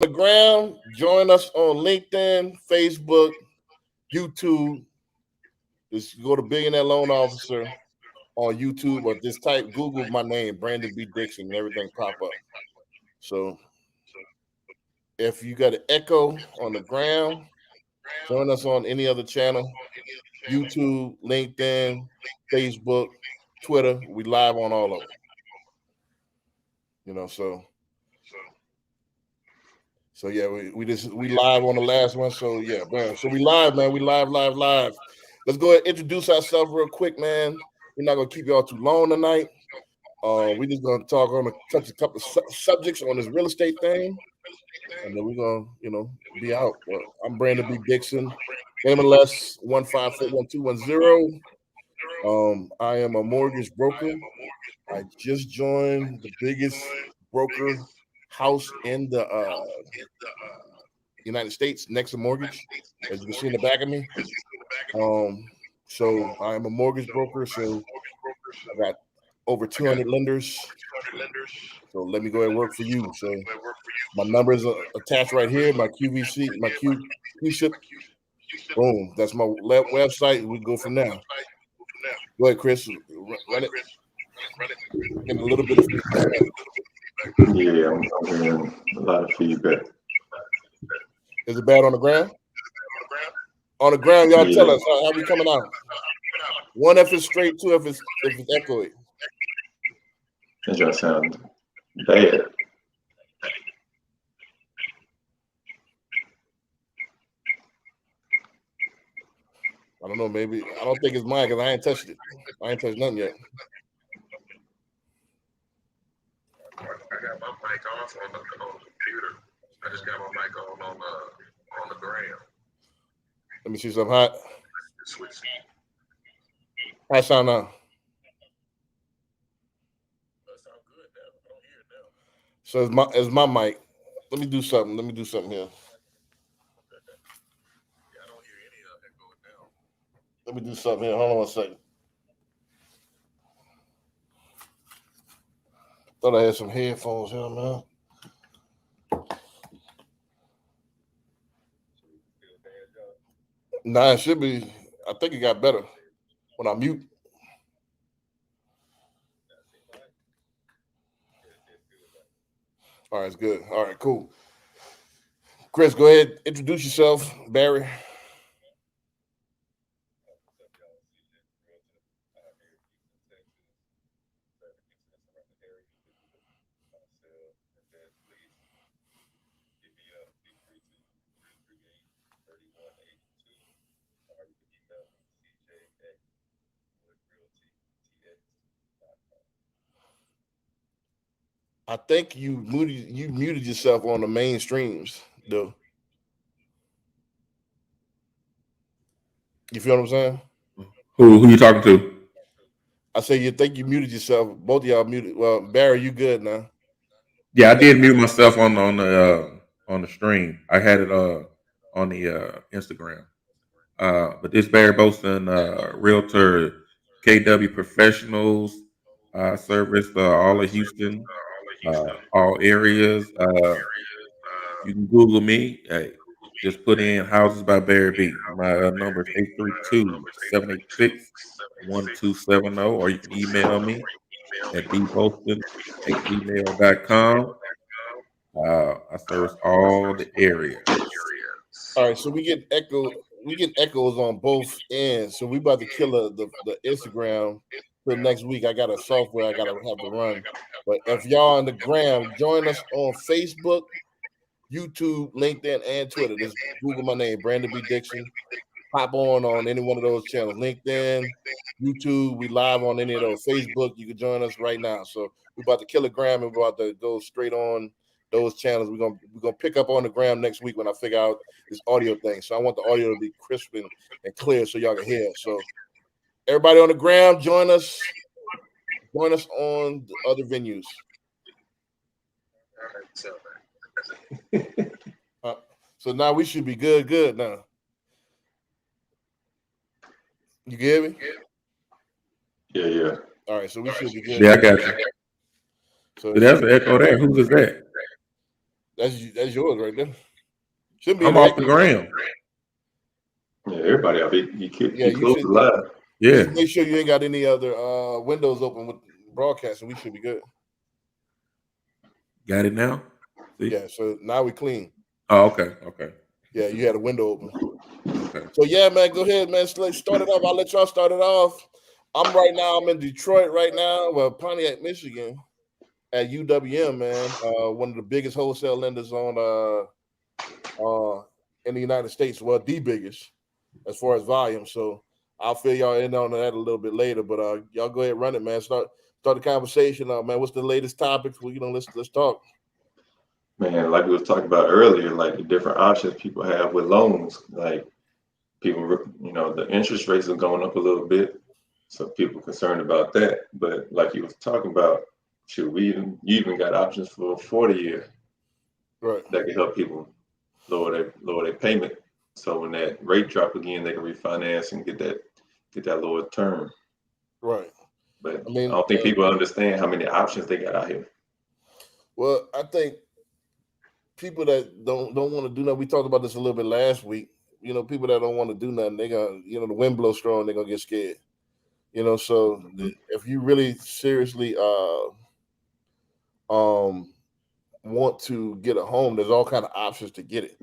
The ground, join us on LinkedIn, Facebook, YouTube. Just go to Billionaire Loan Officer on YouTube or just type Google my name, Brandon B. Dixon, and everything pop up. So if you got an echo on the ground, join us on any other channel, YouTube, LinkedIn, Facebook, Twitter. We live on all of them. So yeah, we live on the last one. So yeah, man. So we live, man. We live. Let's go ahead and introduce ourselves real quick, man. We're not gonna keep y'all too long tonight. We're just gonna touch a couple of subjects on this real estate thing, and then we're gonna, be out. Well, I'm Brandon B. Dixon, MLS 1541210. I am a mortgage broker. I just joined the biggest broker house in the United States, Nexa Mortgage, as you can see in the back of me. So I am a mortgage broker. So I got over 200 lenders. So let me go ahead and work for you. So my numbers are attached right here. My QVC, my QSIP. Boom. That's my website. We go from there. Go ahead, Chris. Run it. Getting a little bit of feedback. Yeah, I'm hearing a lot of feedback. Is it bad on the ground? On the ground, y'all tell us how we coming out. One if it's straight, two if it's echoey. That just sounds bad. I don't know. Maybe I don't think it's mine because I ain't touched it. I ain't touched nothing yet. I got my mic off on the computer. I just got my mic on the gram. Let me see something hot. Switch. How sound now? That sound good now. I don't hear it now. So it's my mic. Let me do something here. Yeah, I don't hear any echo now. Let me do something here. Hold on 1 second. Thought I had some headphones here, man. Nah, it should be. I think it got better when I mute. All right, it's good. All right, cool. Chris, go ahead. Introduce yourself, Barry. I think you muted yourself on the main streams, though. You feel what I'm saying? Who you talking to? I say you think you muted yourself. Both of y'all muted. Well, Barry, you good now? Yeah, I did mute myself on the stream. I had it on the Instagram. But this Barry Bolson, realtor, KW Professionals, service all of Houston, all areas. You can Google me. Hey, just put in Houses by Barry B. My number is 832-786-1270, or you can email me at bbolston@gmail.com. I service all the areas. All right, so we get echo. We get echoes on both ends. So we about to kill the Instagram till next week. I got a software I gotta have to run. But if y'all on the gram, join us on Facebook, YouTube, LinkedIn, and Twitter. Just Google my name, Brandon B. Dixon. Pop on any one of those channels. LinkedIn, YouTube, we live on any of those. Facebook, you can join us right now. So we're about to kill a gram and we're about to go straight on those channels. We're gonna pick up on the gram next week when I figure out this audio thing. So I want the audio to be crisp and clear so y'all can hear. So everybody on the gram, join us. Join us on the other venues. So now we should be good now. You get me? Yeah. All right, so we should be good. Yeah, I got you. So there's an echo there. Who is that? That's yours right there. Should be I'm in off the gram. Yeah, everybody out. He Yeah, closed should the live. Yeah, just make sure you ain't got any other windows open with broadcasting. We should be good. got it now. See? Yeah, so now we clean. Oh, okay. Yeah, you had a window open. Okay. So yeah, man, go ahead, man. Let's start it off. I'll let y'all start it off. I'm in Detroit right now, well, Pontiac, Michigan, at UWM, man. One of the biggest wholesale lenders on in the United States. Well, the biggest as far as volume. So I'll fill y'all in on that a little bit later. But y'all go ahead and run it, man. Start the conversation, man. What's the latest topics? Well, let's talk. Man, like we was talking about earlier, like the different options people have with loans. Like people, the interest rates are going up a little bit, so people concerned about that. But like you was talking about, should you even got options for a 40-year, right? That can help people lower their payment. So when that rate drop again, they can refinance and get that lower term. Right. But I don't think people understand how many options they got out here. Well, I think people that don't want to do nothing. We talked about this a little bit last week. People that don't want to do nothing, they got the wind blows strong, they're gonna get scared. So if you really seriously want to get a home, there's all kind of options to get it.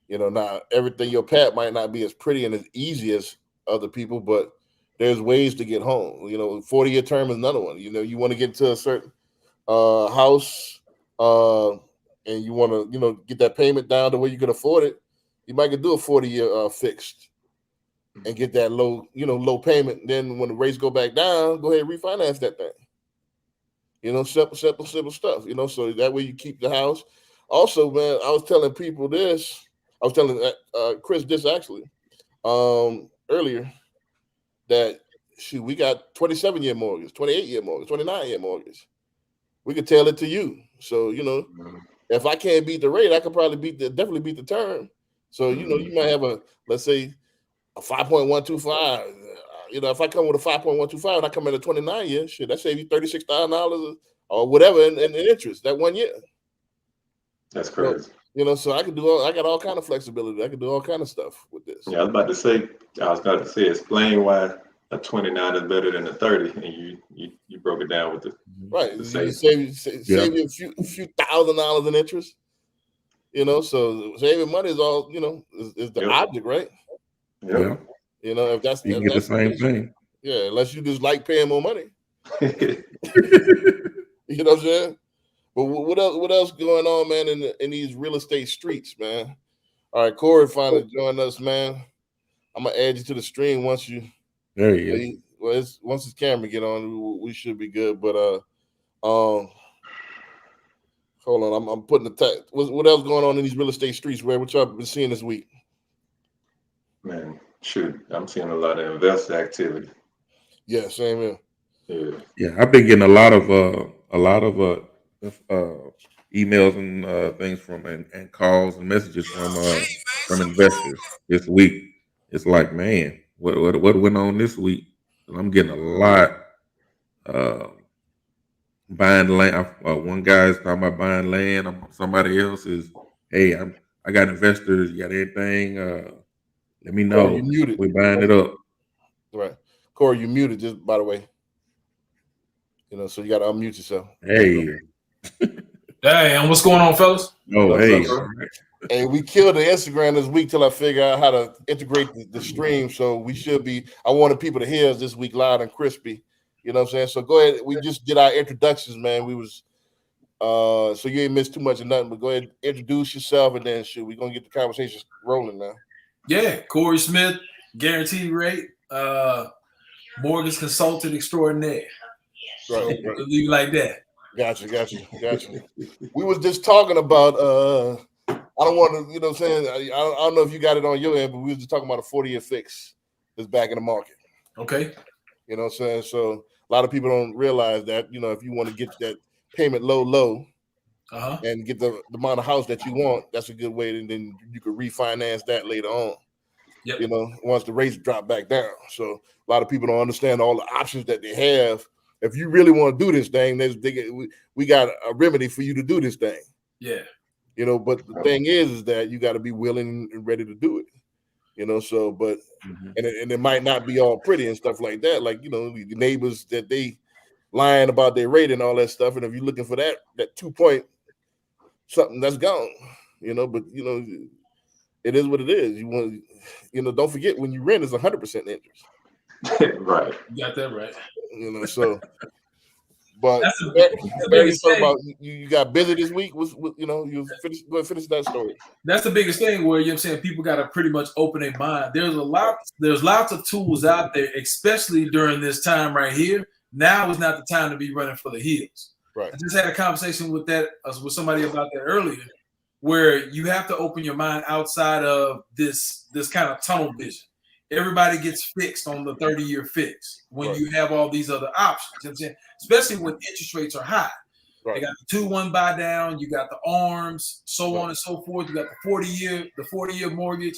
Now everything your path might not be as pretty and as easy as other people, but there's ways to get home. 40-year term is another one. You want to get to a certain house and you want to get that payment down to where you can afford it. You might could do a 40-year fixed and get that low payment. Then when the rates go back down, go ahead and refinance that thing. Simple stuff. So that way you keep the house. Also, man, I was telling people this. I was telling Chris this actually earlier that we got 27-year mortgage, 28-year mortgage, 29-year mortgage. We could tell it to you. So if I can't beat the rate, I could probably definitely beat the term. So you might have let's say a 5.125. If I come with a 5.125 and I come in a 29-year, shit, that save you $36,000 or whatever in interest that 1 year. That's crazy. So I got all kind of flexibility. I can do all kind of stuff with this. Yeah, I was about to say, explain why a 29 is better than a 30, and you broke it down with the right. The save you a few $1,000s in interest. So saving money is all is the object, right? Yeah. If that's you can get the same thing. Yeah, unless you just like paying more money. You know what I'm saying? But what else going on, man, in these real estate streets, man? All right, Corey finally joined us, man. I'm gonna add you to the stream once you. There he is. Once his camera get on, we should be good. But hold on, I'm putting the tag. What else going on in these real estate streets? What y'all been seeing this week? Man, shoot, I'm seeing a lot of investor activity. Yeah, same here. Yeah, I've been getting a lot of emails and things from and calls and messages from investors this week. It's like, man, what went on this week? I'm getting a lot buying land. One guy's talking about buying land. Somebody else is, hey, I got investors. You got anything? Let me know. You muted. We're buying it up. Right, Corey, you muted. Just by the way, so you got to unmute yourself. Hey. Hey, and what's going on, fellas? Oh, hey. Hey, we killed the Instagram this week till I figure out how to integrate the stream. So we should be. I wanted people to hear us this week loud and crispy. You know what I'm saying? So go ahead. We just did our introductions, man. We was so you ain't missed too much of nothing. But go ahead, introduce yourself, and then we're gonna get the conversation rolling now. Yeah, Corey Smith, guaranteed rate, mortgage consultant extraordinaire. Right. Leave it like that. Gotcha. We was just talking about I don't want to, what I'm saying, I don't know if you got it on your end, but we was just talking about a 40-year fix that's back in the market. Okay. You know what I'm saying? So a lot of people don't realize that, if you want to get that payment low, and get the amount of house that you want, that's a good way. And then you could refinance that later on. Yep. Once the rates drop back down. So a lot of people don't understand all the options that they have. If you really want to do this thing, we got a remedy for you to do this thing. Yeah. You know, but the thing is that you got to be willing and ready to do it. You know, so but and it might not be all pretty and stuff like that. Like, you know, the neighbors that they lying about their rate and all that stuff. And if you're looking for that 2 point something, that's gone. You know, but you know, it is what it is. You want, you know, don't forget when you rent is 100% interest. Right. You got that right. You know, so. But That's the Barry, biggest talk thing. about you got busy this week. Was you know, you finish that story. That's the biggest thing where, you know what I'm saying, people got to pretty much open their mind. There's lots of tools out there, especially during this time right here. Now is not the time to be running for the hills. Right. I just had a conversation with somebody about that earlier, where you have to open your mind outside of this kind of tunnel vision. Everybody gets fixed on the 30-year fix when you have all these other options. You know what I'm saying? Especially when interest rates are high. Right. You got the 2-1 buy down, you got the ARMs, so on and so forth. You got the 40-year mortgage.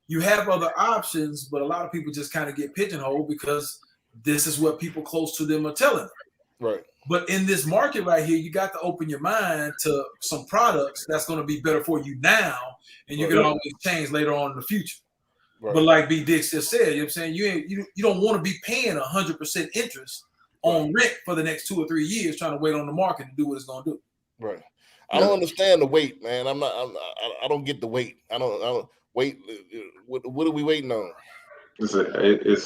You have other options, but a lot of people just kind of get pigeonholed because this is what people close to them are telling them. Right. But in this market right here, you got to open your mind to some products that's going to be better for you now, and you can always change later on in the future. Right. But like B. Dix just said, you know what I'm saying, you don't want to be paying 100% interest on rent for the next 2 or 3 years, trying to wait on the market to do what it's going to do. Right. I don't understand the wait, man. I don't get the wait. I don't wait. What are we waiting on? It's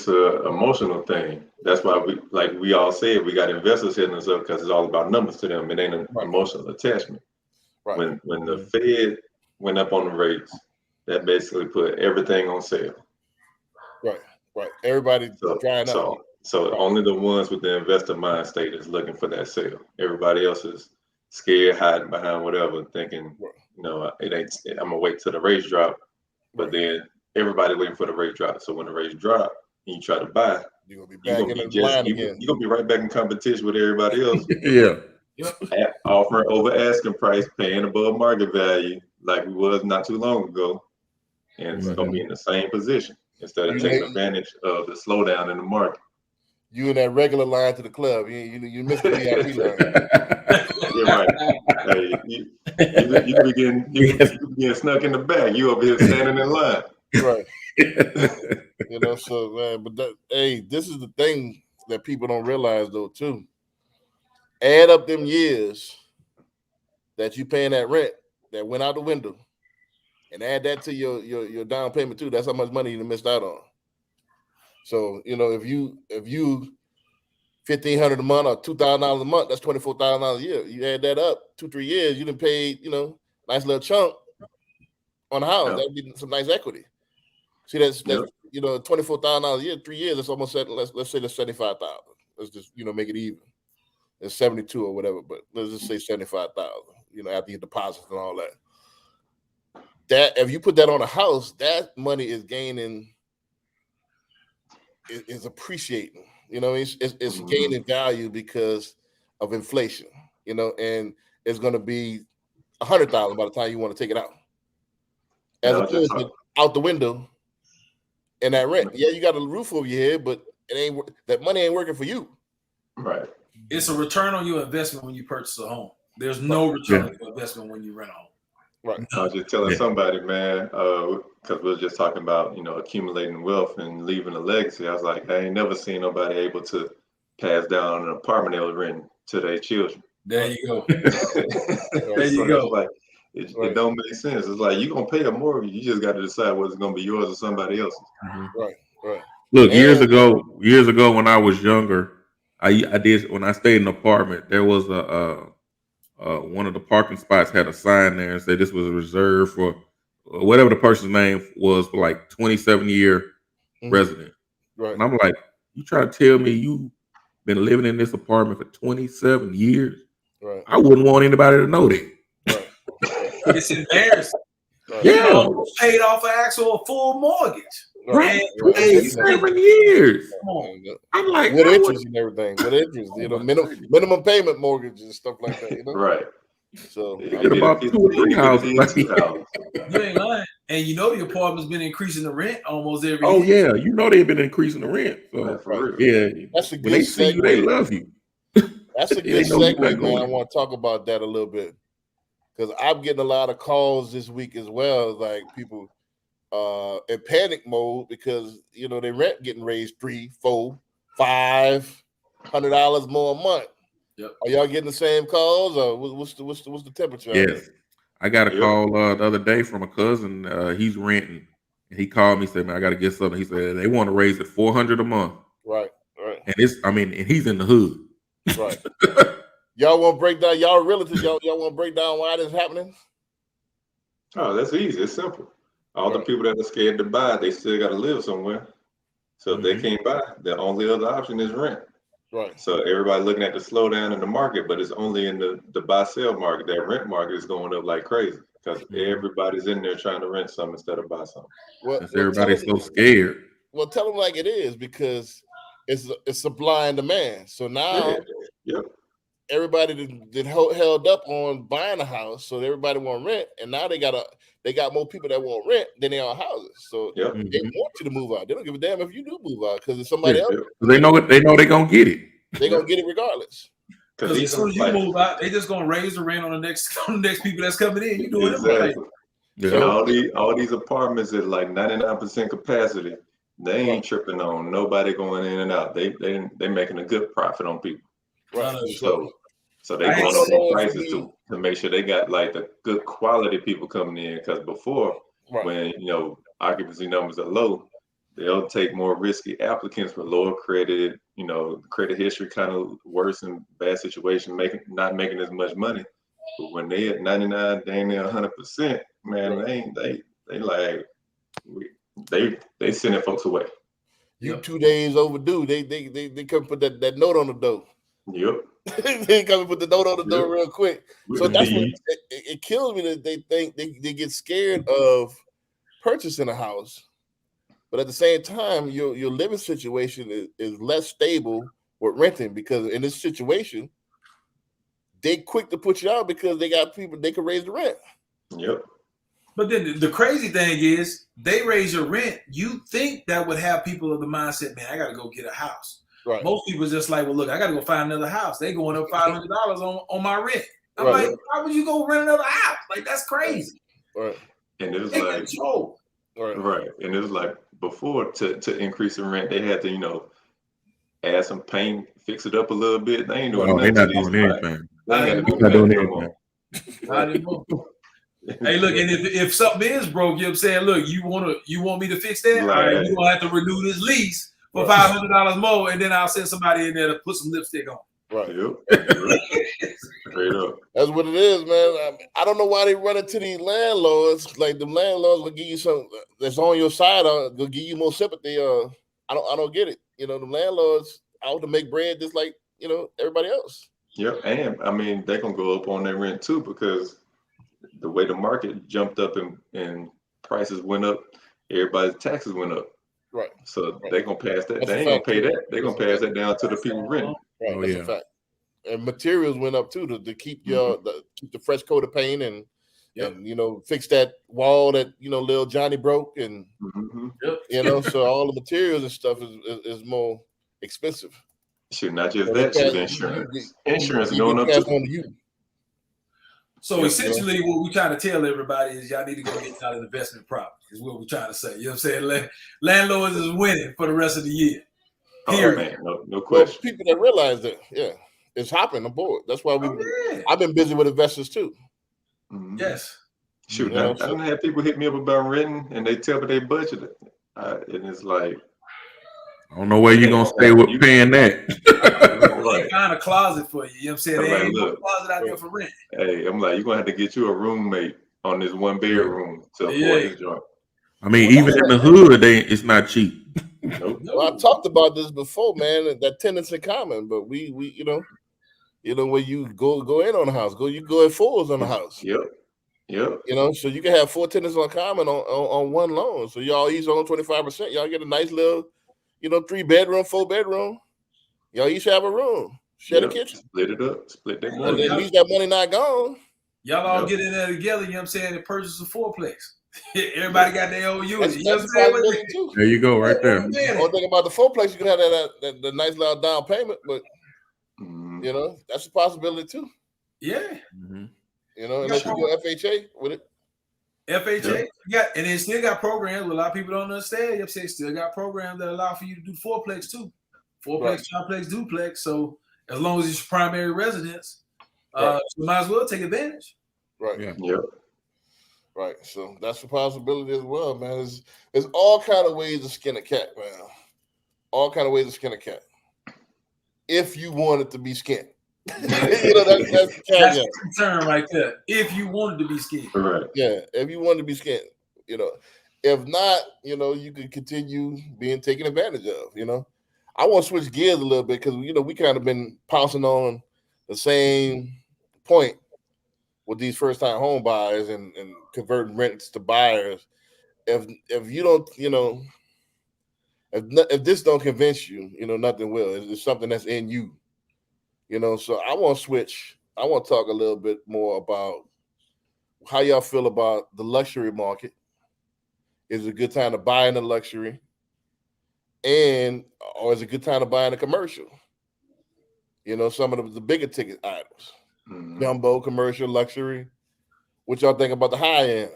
a emotional thing. That's why we all said, we got investors hitting us up because it's all about numbers to them. It ain't an emotional attachment. Right. When the Fed went up on the rates, that basically put everything on sale. Right. Everybody drying up. So only the ones with the investor mind state is looking for that sale. Everybody else is scared, hiding behind whatever, thinking, you know, it ain't. I'm gonna wait till the rates drop. But then everybody waiting for the rate drop. So when the rates drop and you try to buy, you're gonna be right back in competition with everybody else. Offering over asking price, paying above market value, like we was not too long ago, and it's gonna be in the same position instead of taking advantage of the slowdown in the market. You in that regular line to the club, you missed the VIP line. You're right. Hey, you begin snuck in the back. You over here standing in line. Right. You know, so man, but this is the thing that people don't realize though too. Add up them years that you paying that rent that went out the window, and add that to your down payment too. That's how much money you missed out on. So you know, if you $1,500 a month or $2,000 a month, that's $24,000 a year. You add that up 2-3 years, you done paid, you know, nice little chunk on the house. Yeah. That'd be some nice equity. See, that's you know, $24,000 a year, 3 years. That's almost let's say that's $75,000. Let's just, you know, make it even. It's 72 or whatever, but let's just say 75,000. You know, after your deposits and all that. That if you put that on a house, that money is gaining. Is appreciating, you know, it's gaining value because of inflation, you know, and it's going to be $100,000 by the time you want to take it out, as opposed to out the window and that rent. Yeah, you got a roof over your head, but that money ain't working for you. Right. It's a return on your investment when you purchase a home. There's no return on your investment when you rent a home. Right. I was just telling somebody, man, because we were just talking about, you know, accumulating wealth and leaving a legacy. I was like, I ain't never seen nobody able to pass down an apartment they was renting to their children. There you go. There you go. Like, it don't make sense. It's like you're gonna pay a mortgage. You just got to decide whether it's gonna be yours or somebody else's. Right. Look, years ago when I was younger, I did when I stayed in an apartment. There was one of the parking spots had a sign there and said this was reserved for whatever the person's name was for like 27-year resident. Right. And I'm like, you try to tell me you've been living in this apartment for 27 years? Right. I wouldn't want anybody to know that. Right. It's embarrassing. Right. Yeah. You know, paid off an actual full mortgage. Right. 27 years. I'm like, with interest and everything. With interest, you know, minimum payment mortgage and stuff like that. You know? Right. So you get about 2 or 3 houses. You ain't lying. And you know the apartment's been increasing the rent almost every year. Oh yeah, you know they've been increasing the rent. So yeah, that's a good when they see you, they love you. That's a good segue, man. I want to talk about that a little bit. because I'm getting a lot of calls this week as well, like people in panic mode because their rent getting raised $300, $400, $500 more a month. Yep. Are y'all getting the same calls, or what's the temperature? Yes. I got a Yep. call the other day from a cousin. He's renting. And he called me, said, "Man, I got to get something." He said they want to raise it $400 a month. Right. And and he's in the hood. Right. Y'all want to break down, y'all relatives, y'all want to break down why this is happening? Oh, that's easy. It's simple. All the Right. people that are scared to buy, they still got to live somewhere. So if they can't buy, the only other option is rent. Right. So everybody looking at the slowdown in the market, but it's only in the buy-sell market. That rent market is going up like crazy because everybody's in there trying to rent something instead of buy something. Since everybody's so scared. Well, tell them like it is, because it's supply and demand. So now everybody that held up on buying a house, so everybody want rent, and now they got more people that want rent than they are houses. So they want you to move out. They don't give a damn if you do move out, because it's somebody else. They know they're gonna get it. They're gonna get it regardless. Because as soon as you move out, they just gonna raise the rent on the next people that's coming in. You doing exactly. it right. And all these apartments at like 99% capacity, they ain't tripping on nobody going in and out. They making a good profit on people. Right. So they going up on prices to make sure they got like the good quality people coming in. Because before, when occupancy numbers are low, they'll take more risky applicants with lower credit, credit history kind of worse and bad situation, not making as much money. But when they at 99, they ain't 100%, man, they sending folks away. You 2 days overdue. They come put that note on the door. Yep. They come and put the note on the door real quick. So that's what it kills me that they think they get scared of purchasing a house. But at the same time, your living situation is less stable with renting, because in this situation, they quick to put you out because they got people they can raise the rent. Yep. But then the crazy thing is, they raise your rent. You think that would have people of the mindset, man, I got to go get a house. Right. Most people just like, well, look, I got to go find another house. They going up $500 on my rent. I'm like, why would you go rent another house? Like, that's crazy. Right. And it was Take like control. Right. And it was like before to increase the rent, they had to, add some paint, fix it up a little bit. They ain't doing nothing. They're not doing anything. They ain't got to Not doing anything. Hey, look, and if something is broke, you know what I'm saying? Look, you want me to fix that? Right. All right, you're gonna have to renew this lease for $500 more, and then I'll send somebody in there to put some lipstick on. Right. Yep. Straight up. That's what it is, man. I don't know why they run into these landlords. Like, the landlords will give you something that's on your side, or they'll give you more sympathy. I don't get it. The landlords out to make bread just like everybody else. Yep. And I mean, they're gonna go up on their rent too, because the way the market jumped up and prices went up, everybody's taxes went up. Right. So they're gonna pass that. They ain't gonna pay that. They're gonna pass that down to the people renting. Right. That's a fact. And materials went up too to keep keep the fresh coat of paint and fix that wall that little Johnny broke, and so all the materials and stuff is more expensive. Shoot, not just that, insurance. Insurance going up too. So essentially, what we trying to tell everybody is y'all need to go get out of investment property. Is what we're trying to say. You know what I'm saying? Landlords is winning for the rest of the year. Oh, man, no question. Well, people that realize that, it's hopping aboard. That's why I've been busy with investors too. Mm-hmm. Yes. Shoot, I don't have people hit me up about renting, and they tell me they budget it, and it's like, I don't know where you're gonna stay with paying that. They find a closet for you. You know what I'm saying? They ain't no closet out there for rent. Hey, I'm like, you're gonna have to get you a roommate on this one bedroom to afford this joint. I mean, even in the hood, it's not cheap. Nope. Well, I talked about this before, man. That tenants in common, but we when you go in on the house, you go in fulls on the house. Yep. So you can have 4 tenants on common on one loan. So y'all each own 25%. Y'all get a nice little, 3-bedroom, 4-bedroom. Y'all each have a room, share the kitchen, split it up, split that and money. at least that money not gone. Y'all all get in there together. You know what I'm saying? And purchase a 4-plex. Everybody got their own unit. You know what I'm saying? Too. There you go, right there. The only thing about the 4-plex, you can have the nice little down payment, but that's a possibility too. Yeah. Mm-hmm. You know, unless you go FHA with it. FHA, yeah, and it still got programs. A lot of people don't understand. You know what I'm saying? Still got programs that allow for you to do fourplex too, fourplex, triplex, duplex. So as long as it's your primary residence, you might as well take advantage. Right. Yeah. Yep. Right. So that's a possibility as well, man. There's all kind of ways to skin a cat, man. All kind of ways to skin a cat. If you want it to be skinned. You know, that's the term right there. If you wanted to be skinned. Right. Yeah, if you wanted to be skinned, you know. If not, you know, you could continue being taken advantage of, you know. I want to switch gears a little bit because, you know, we kind of been pouncing on the same point with these first-time home buyers and converting rents to buyers. If you don't, you know, if this don't convince you, you know, nothing will. It's something that's in you. You know, so I want to switch. I want to talk a little bit more about how y'all feel about the luxury market. Is it a good time to buy in the luxury? Or is it a good time to buy in a commercial? You know, some of the bigger ticket items. Jumbo, commercial, luxury. What y'all think about the high end?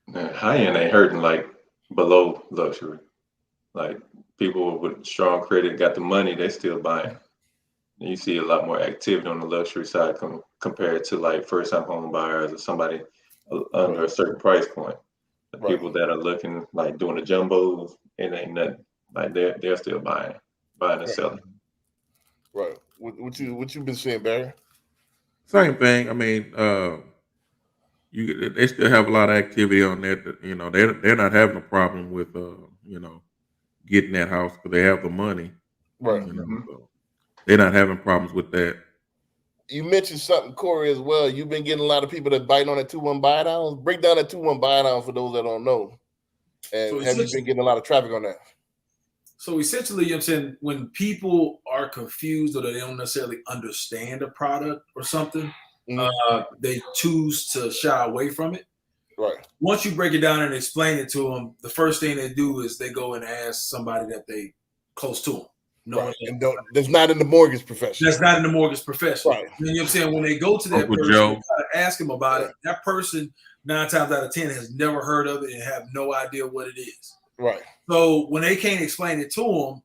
Man, high end ain't hurting like below luxury. Like people with strong credit got the money, they still buying. You see a lot more activity on the luxury side compared to like first-time home buyers or somebody under a certain price point. The people that are looking like doing the jumbos, it ain't nothing. Like they're still buying and selling. Right. What you been seeing, Barry? Same thing. I mean, they still have a lot of activity on that. You know, they're not having a problem with you know, getting that house because they have the money. Right. You know, so they're not having problems with that. You mentioned something, Corey, as well. You've been getting a lot of people that biting on that 2-1 buy downs. Break down that 2-1 buy down for those that don't know. And So have you been getting a lot of traffic on that? So essentially, you know what I'm saying, when people are confused or they don't necessarily understand a product or something, they choose to shy away from it. Right. Once you break it down and explain it to them, the first thing they do is they go and ask somebody that they close to them. Right. And that's not in the mortgage profession. That's not in the mortgage profession. Right. You know what I'm saying? When they go to that Uncle person Joe. and try to ask them about it, that person 9 times out of 10 has never heard of it and have no idea what it is. Right. So when they can't explain it to them,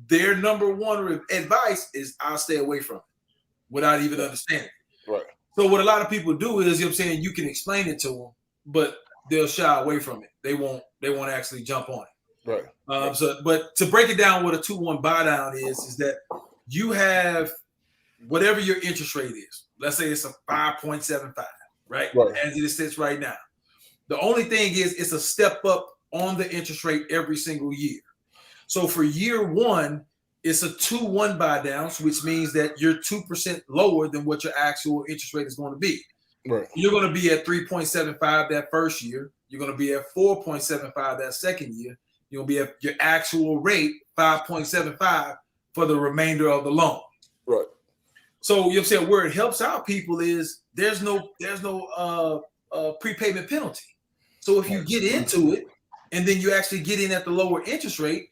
their number one advice is I'll stay away from it without even understanding. Right. So what a lot of people do is, you know what I'm saying, you can explain it to them, but they'll shy away from it. They won't actually jump on it. Right. But to break it down, what a 2-1 buy down is that you have whatever your interest rate is. Let's say it's a 5.75, right? As it sits right now. The only thing is it's a step up on the interest rate every single year. So for year one, it's a 2-1 buy down, which means that you're 2% lower than what your actual interest rate is going to be. Right. You're going to be at 3.75 that first year. You're going to be at 4.75 that second year. You're going to be at your actual rate, 5.75 for the remainder of the loan. Right. So you know what I'm saying, where it helps out people is there's no prepayment penalty. So if you get into it and then you actually get in at the lower interest rate,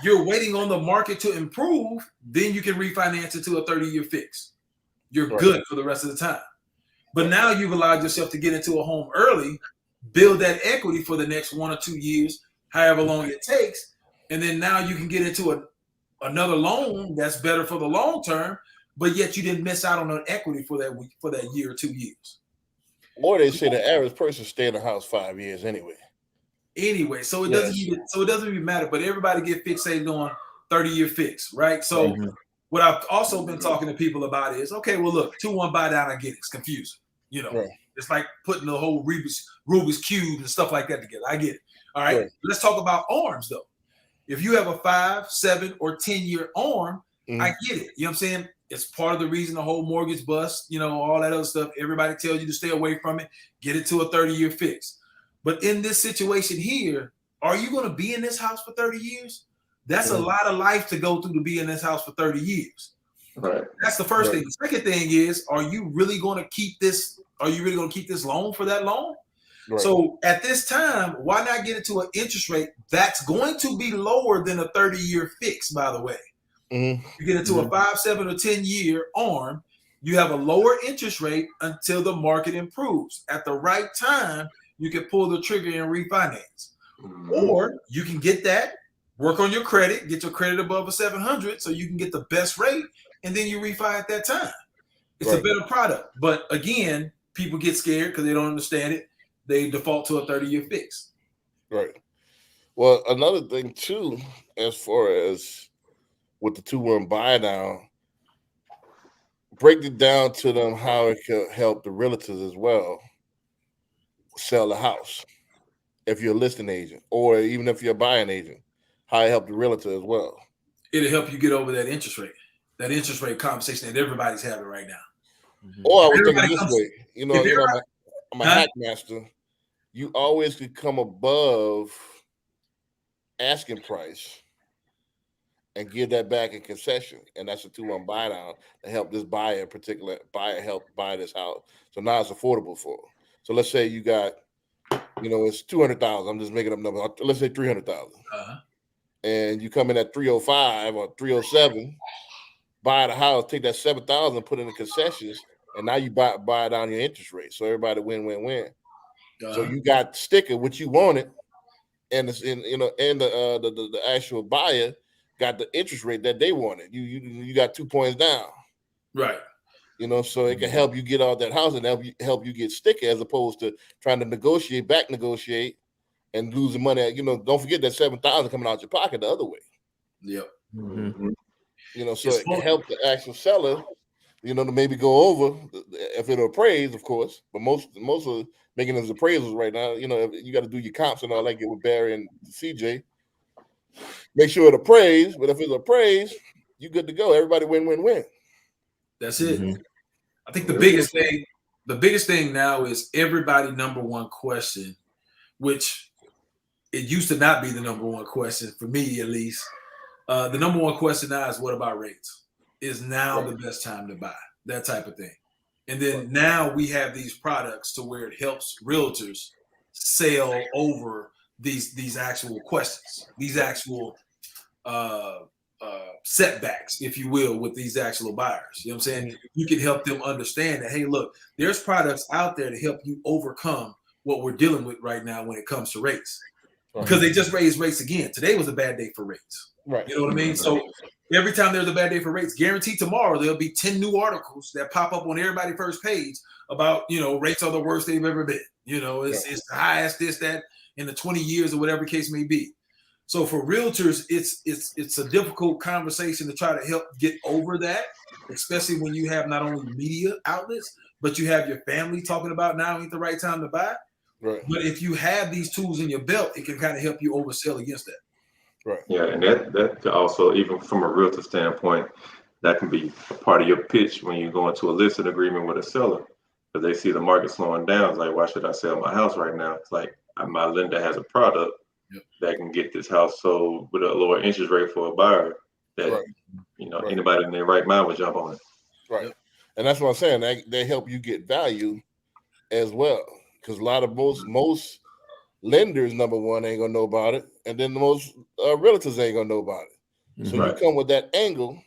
you're waiting on the market to improve, then you can refinance it to a 30-year fix. You're good for the rest of the time. But now you've allowed yourself to get into a home early, build that equity for the next 1 or 2 years, however long it takes, and then now you can get into another loan that's better for the long term, but yet you didn't miss out on an equity for that year or 2 years. Or they say the average person stay in the house 5 years anyway. So it doesn't even matter. But everybody get fixated on 30-year fix, right? So what I've also been talking to people about is, okay, well, look, 2-1 buy down, I get it. It's confusing. You know, it's like putting the whole Rubik's Cube and stuff like that together. I get it. All right. Let's talk about arms, though. If you have a 5, 7, or 10-year arm, I get it. You know what I'm saying? It's part of the reason the whole mortgage bust, you know, all that other stuff. Everybody tells you to stay away from it. Get it to a 30-year fix. But in this situation here, are you going to be in this house for 30 years? That's a lot of life to go through to be in this house for 30 years. Right. That's the first thing. The second thing is, are you really going to keep this? Are you really going to keep this loan for that long? Right. So at this time, why not get into an interest rate that's going to be lower than a 30-year fix, by the way? You get into a 5, 7, or 10-year arm, you have a lower interest rate until the market improves. At the right time, you can pull the trigger and refinance. Or you can get that, work on your credit, get your credit above a 700 so you can get the best rate, and then you refi at that time. It's a better product. But again, people get scared because they don't understand it. They default to a 30-year fix. Right. Well, another thing too, as far as with the 2-1 buy down, break it down to them how it could help the realtors as well sell the house if you're a listing agent, or even if you're a buying agent, how it help the realtor as well. It'll help you get over that interest rate conversation that everybody's having right now. Or I was thinking this way, I'm a hack master. You always could come above asking price and give that back in concession, and that's a 2-1 buy down to help this buyer, in particular buyer, help buy this house. So now it's affordable for them. So let's say you got, it's 200,000. I'm just making up numbers. Let's say 300,000, and you come in at 305 or 307, buy the house, take that 7,000, put in the concessions, and now you buy down your interest rate. So everybody win. So you got sticker what you wanted, and the actual buyer got the interest rate that they wanted. You got 2 points down, right? So it can help you get out that house and help you get sticker, as opposed to trying to negotiate and losing money. Don't forget that 7,000 coming out your pocket the other way. Yep. So it can help the actual seller, to maybe go over if it'll appraise, of course. But most of making those appraisals right now, you got to do your comps and all that. Get with Barry and CJ. Make sure it appraise, but if it's appraised, you good to go. Everybody win. That's it. I think the biggest thing now is everybody number one question, which it used to not be the number one question for me, at least. The number one question now is, what about rates? Is now the best time to buy? That type of thing. And then now we have these products to where it helps realtors sail over these actual questions, these actual setbacks, if you will, with these actual buyers. You know what I'm saying? You can help them understand that, hey, look, there's products out there to help you overcome what we're dealing with right now when it comes to rates. Because they just raised rates again. Today was a bad day for rates. Right. You know what I mean? So every time there's a bad day for rates, guaranteed tomorrow there'll be 10 new articles that pop up on everybody's first page about, rates are the worst they've ever been. It's the highest this, that in the 20 years or whatever the case may be. So for realtors, it's a difficult conversation to try to help get over that, especially when you have not only media outlets, but you have your family talking about now ain't the right time to buy. Right. But if you have these tools in your belt, it can kind of help you oversell against that. Right. Yeah, and that could also, even from a realtor standpoint, that can be a part of your pitch when you go into a listing agreement with a seller, because they see the market slowing down. It's like, why should I sell my house right now? It's like, my lender has a product that can get this house sold with a lower interest rate for a buyer that anybody in their right mind would jump on it. Right. And that's what I'm saying. They help you get value as well, because a lot of most lenders, number one, ain't gonna know about it, and then the most realtors ain't gonna know about it. So you come with that angle,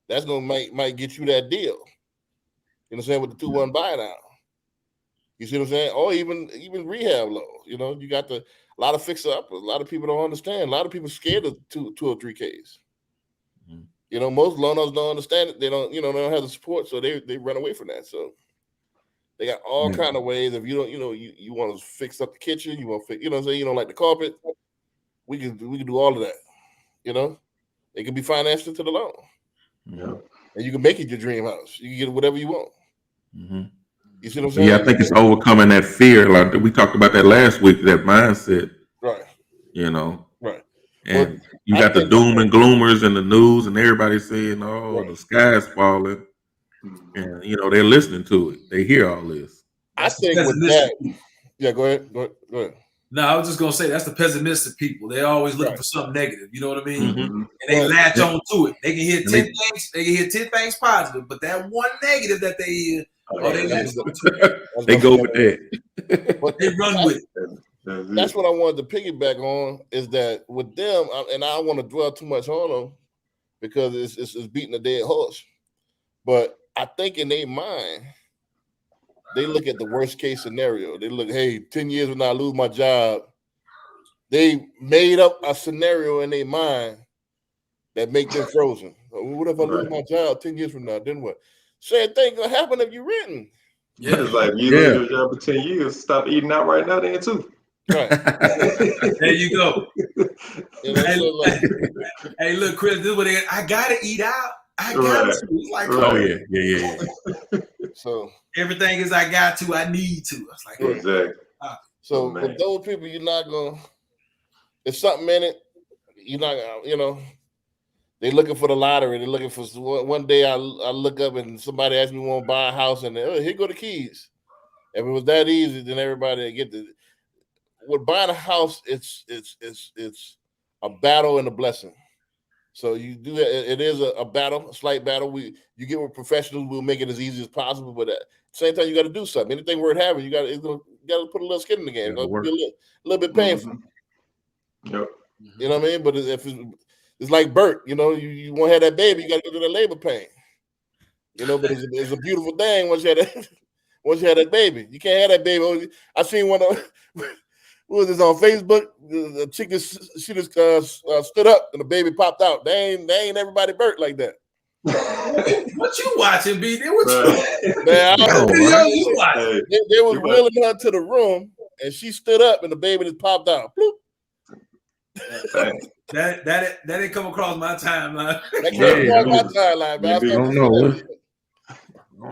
that's gonna might get you that deal. You know what I'm saying, with the 2-1 buy down. You see what I'm saying? Or even rehab loans. You got a lot of fix up. A lot of people don't understand. A lot of people scared of 203Ks. Most loan owners don't understand it. They don't have the support, so they run away from that. So they got all kind of ways. If you don't, you want to fix up the kitchen, you want to fix, you don't like the carpet, we can do all of that. It can be financed into the loan. Yeah. And you can make it your dream house. You can get whatever you want. You see what I'm saying? Yeah, I think it's overcoming that fear. Like we talked about that last week, that mindset. Right. Right. And you got the doom and gloomers in the news, and everybody saying, the sky's falling. And, they're listening to it. They hear all this. I think with that. Yeah, go ahead. No, I was just going to say, that's the pessimistic people. They're always looking for something negative. You know what I mean? And they latch on to it. They can hear 10 things. They can hear 10 things positive, but that one negative that they hear, they go with that. But they run with it. That's what I wanted to piggyback on, is that with them, and I don't want to dwell too much on them because it's beating a dead horse. But I think in their mind, they look at the worst case scenario. They look, hey, 10 years when I lose my job, they made up a scenario in their mind that make them frozen. What if I lose my job 10 years from now? Then what? Same thing gonna happen if you're renting. Yeah. It's like you lose your job for 10 years, stop eating out right now then too. Right. There you go. You know, Hey, so like, hey, look, Chris, this is what I gotta eat out. I got to. It's like, Oh yeah. so everything is I got to, I need to. It's like, Exactly. So with those people, you're not gonna. There's something in it. You're not gonna, you know. They're looking for the lottery. They're looking for. One day I look up and somebody asked me want to buy a house, and here go the keys. If it was that easy, then everybody would get the. With buying a house, it's a battle and a blessing. So you do that. It is a battle, a slight battle. You get with professionals, we'll make it as easy as possible. But at the same time, you got to do something. Anything worth having, you got to put a little skin in the game. It's gonna be a little bit painful. Mm-hmm. Yep. You know what I mean? But if it's like Bert, you know, you want to have that baby, you got to go through that labor pain. You know, but it's a beautiful thing once you have that baby. You can't have that baby. I seen one of. What was this on Facebook? The chick she just stood up and the baby popped out. They ain't everybody Bert like that. What you watching, B? What you? Man, you watching? They was wheeling her to the room and she stood up and the baby just popped out. Bloop. That didn't come across my timeline. That came across my timeline, man. I don't know.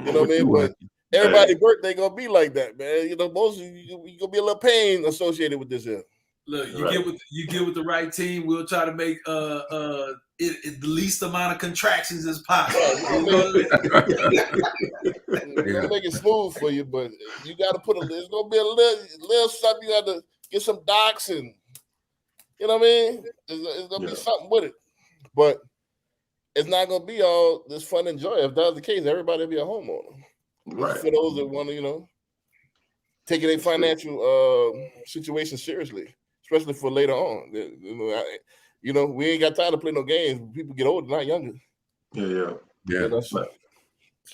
You know what I mean? But everybody's birthday gonna be like that, man. You know, most of you gonna be a little pain associated with this here. Look, you get with the right team. We'll try to make it the least amount of contractions as possible. We're gonna make it smooth for you, but you got to there's gonna be a little something. You got to get some docs and you know what I mean. There's gonna be something with it, but it's not gonna be all this fun and joy. If that's the case, everybody will be a homeowner. Right. For those that want to, you know, taking their financial situation seriously, especially for later on. You know, we ain't got time to play no games. People get older, not younger. Yeah. You know,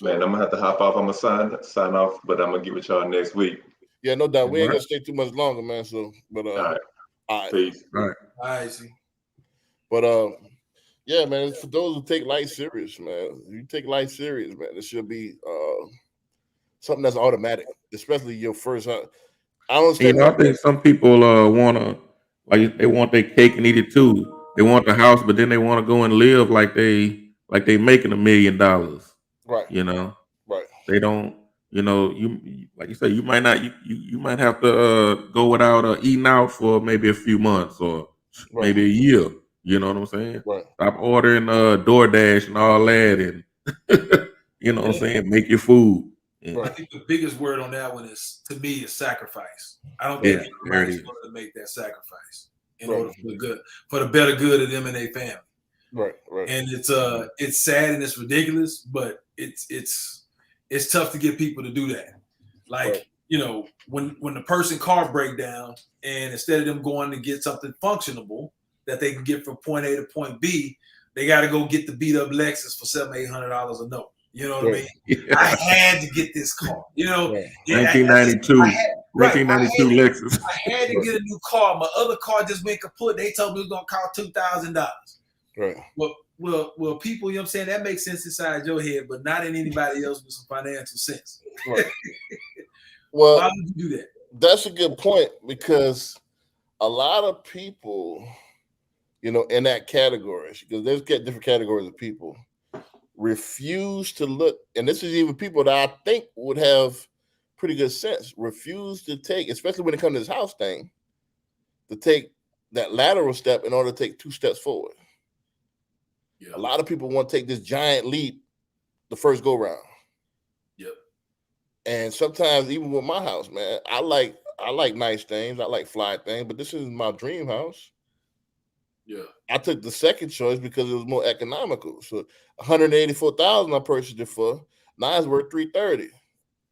man, I'm gonna have to hop off. I'm gonna sign off, but I'm gonna get with y'all next week. Yeah, no doubt. We ain't gonna stay too much longer, man. So, but all right. Peace. All right. See. But yeah, man. For those who take life serious, man, you take life serious, man. It should be something that's automatic, especially your first. I don't understand. You know, I think some people wanna they want their cake and eat it too. They want the house, but then they want to go and live like they making $1 million. Right. You know. Right. They don't. You know, you like you say, you might not. You might have to go without eating out for maybe a few months or maybe a year. You know what I'm saying? Right. Stop ordering DoorDash and all that, and you know what I'm saying. Make your food. I think the biggest word on that one is, to me, is sacrifice. I don't think anybody's going to make that sacrifice in order for the better good of them and their family. Right. And it's sad and it's ridiculous, but it's tough to get people to do that. Like, you know, when the person car break down and instead of them going to get something functionable that they can get from point A to point B, they got to go get the beat up Lexus for $700-800 a note. You know what I mean? Yeah. I had to get this car. You know, 1992 Lexus. I had to get a new car. My other car just went kaput. They told me it was gonna cost $2,000. Right. Well, people, you know what I'm saying? That makes sense inside your head, but not in anybody else with some financial sense. Right. Well, why would you do that? That's a good point, because a lot of people, you know, in that category, because there's different categories of people, refuse to look, and this is even people that I think would have pretty good sense, refuse to take, especially when it comes to this house thing, to take that lateral step in order to take 2 steps forward. Yeah. A lot of people want to take this giant leap the first go round. Yep. And sometimes even with my house, man, I like nice things, I like fly things, but this is my dream house. Yeah. I took the second choice because it was more economical. So $184,000 I purchased it for. Now it's worth $330,000.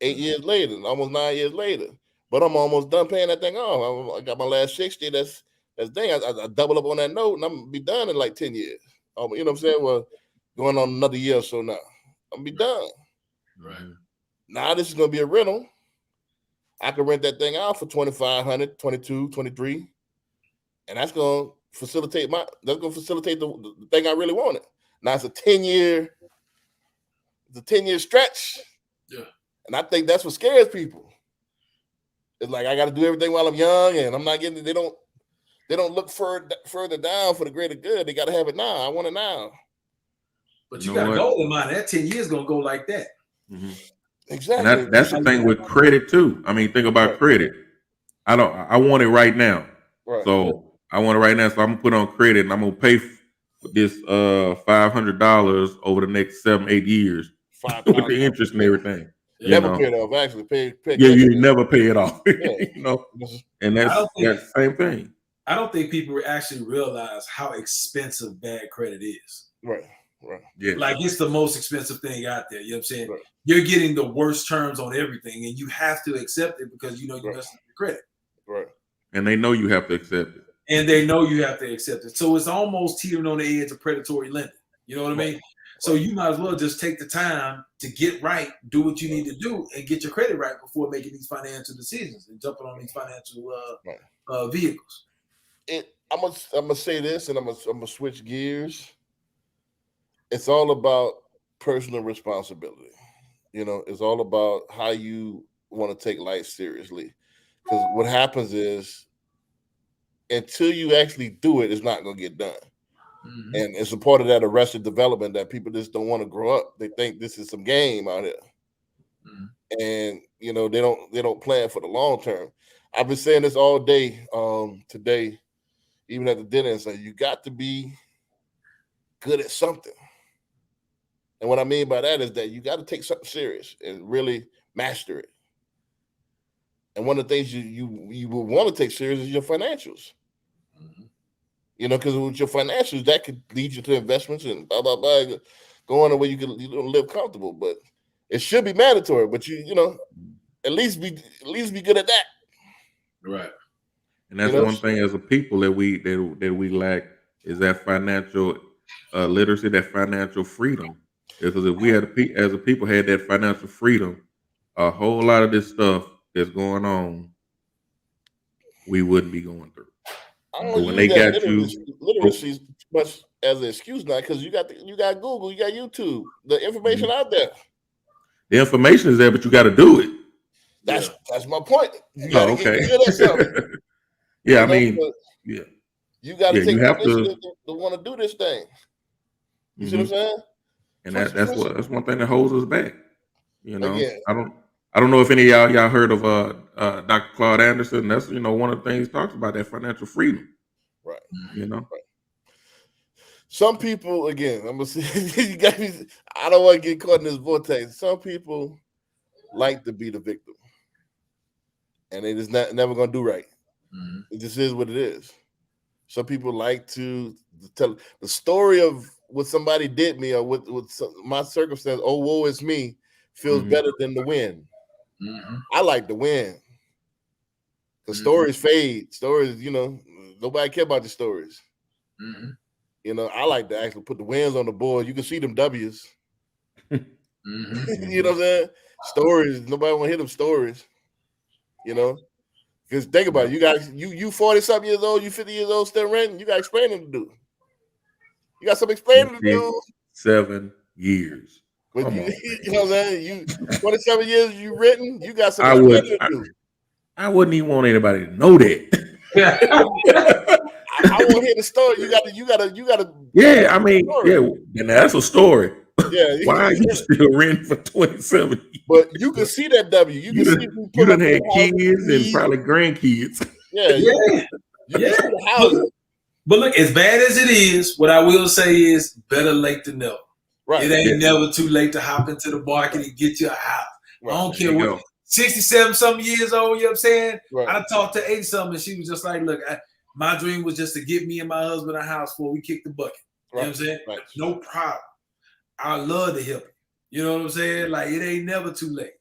8 years later, almost 9 years later. But I'm almost done paying that thing off. I got my last 60. That's thing. I double up on that note and I'm gonna be done in like 10 years. You know what I'm saying? Well, going on another year or so now. I'm gonna be done. Right. Now this is going to be a rental. I can rent that thing out for $2,500, $22, $23, and that's going to facilitate the thing I really wanted. Now it's a 10-year stretch. Yeah. And I think that's what scares people. It's like I got to do everything while I'm young, and I'm not getting. They don't look further down for the greater good. They got to have it now. I want it now. But you got a goal in mind. That 10 years gonna go like that. Mm-hmm. Exactly. And that's the thing with credit too. I mean, think about credit. I want it right now. Right. So I want it right now. So I'm gonna put on credit, and I'm gonna pay for this $500 over the next 7-8 years with the interest and everything. Never pay it off. Actually, pay. Yeah, you never pay it off. Yeah. And that's the same thing. I don't think people actually realize how expensive bad credit is. Right. Yeah. Like it's the most expensive thing out there. You know what I'm saying? Right. You're getting the worst terms on everything, and you have to accept it because you know you messed up your credit. Right. And they know you have to accept it. And they know you have to accept it. So it's almost teetering on the edge of predatory lending. You know what I mean? So you might as well just take the time to get right, do what you need to do, and get your credit right before making these financial decisions and jumping on these financial vehicles. I'm gonna say this, and I'm gonna switch gears. It's all about personal responsibility. You know, it's all about how you want to take life seriously. Because what happens is, until you actually do it, it's not gonna get done. Mm-hmm. And it's a part of that arrested development that people just don't want to grow up. They think this is some game out here. Mm-hmm. And you know, they don't plan for the long term. I've been saying this all day today, even at the dinner, and say you got to be good at something. And what I mean by that is that you got to take something serious and really master it. And one of the things you will want to take serious is your financials. Mm-hmm. You know, because with your financials, that could lead you to investments and blah, blah, blah, going the way you can live comfortable. But it should be mandatory. But you know, at least be good at that. Right. And that's one thing as a people that we lack is that financial literacy, that financial freedom. Because if we as a people had that financial freedom, a whole lot of this stuff that's going on, we wouldn't be going through. I don't when they got literacy as much as an excuse now, because you got Google, you got YouTube, the information out there. The information is there, but you got to do it. That's my point. You got to get good at something. Yeah, I mean, yeah. You got to take the initiative to want to do this thing. You see what I'm saying? And that's one thing that holds us back. You know, I don't know if any of y'all heard of Dr. Claude Anderson. That's one of the things he talks about, that financial freedom. Right. You know. Right. Some people, again, I'm gonna say, I don't want to get caught in this vortex. Some people like to be the victim, and they just never gonna do right. Mm-hmm. It just is what it is. Some people like to tell the story of what somebody did me or with my circumstance. Oh, woe is me, feels better than the win. Mm-hmm. I like the win. The stories fade. Stories, nobody care about the stories. Mm-hmm. I like to actually put the wins on the board. You can see them W's. Mm-hmm. You know what I'm saying? Stories. Nobody want to hear them stories. Because think about it. You guys, you 40-something years old, you 50 years old, still renting. You got explaining to do. You got some explaining to do. 7 years. But you know what I'm saying? You 27 years you written. You got some explaining to do. I wouldn't even want anybody to know that. I want to hear the story. You gotta. Yeah, I mean, and that's a story. Yeah. Why are you still renting for 27 years? But you can see that W. You can see you done had kids and probably grandkids. Yeah. You can see the houses. But look, as bad as it is, what I will say is better late than never. Right. It ain't never too late to hop into the market and get you a house. Right. I don't care what. 67-something years old, you know what I'm saying? Right. I talked to 80-something, and she was just like, look, my dream was just to get me and my husband a house before we kick the bucket. You know what I'm saying? Right. No problem. I love to help. You know what I'm saying? Like, it ain't never too late.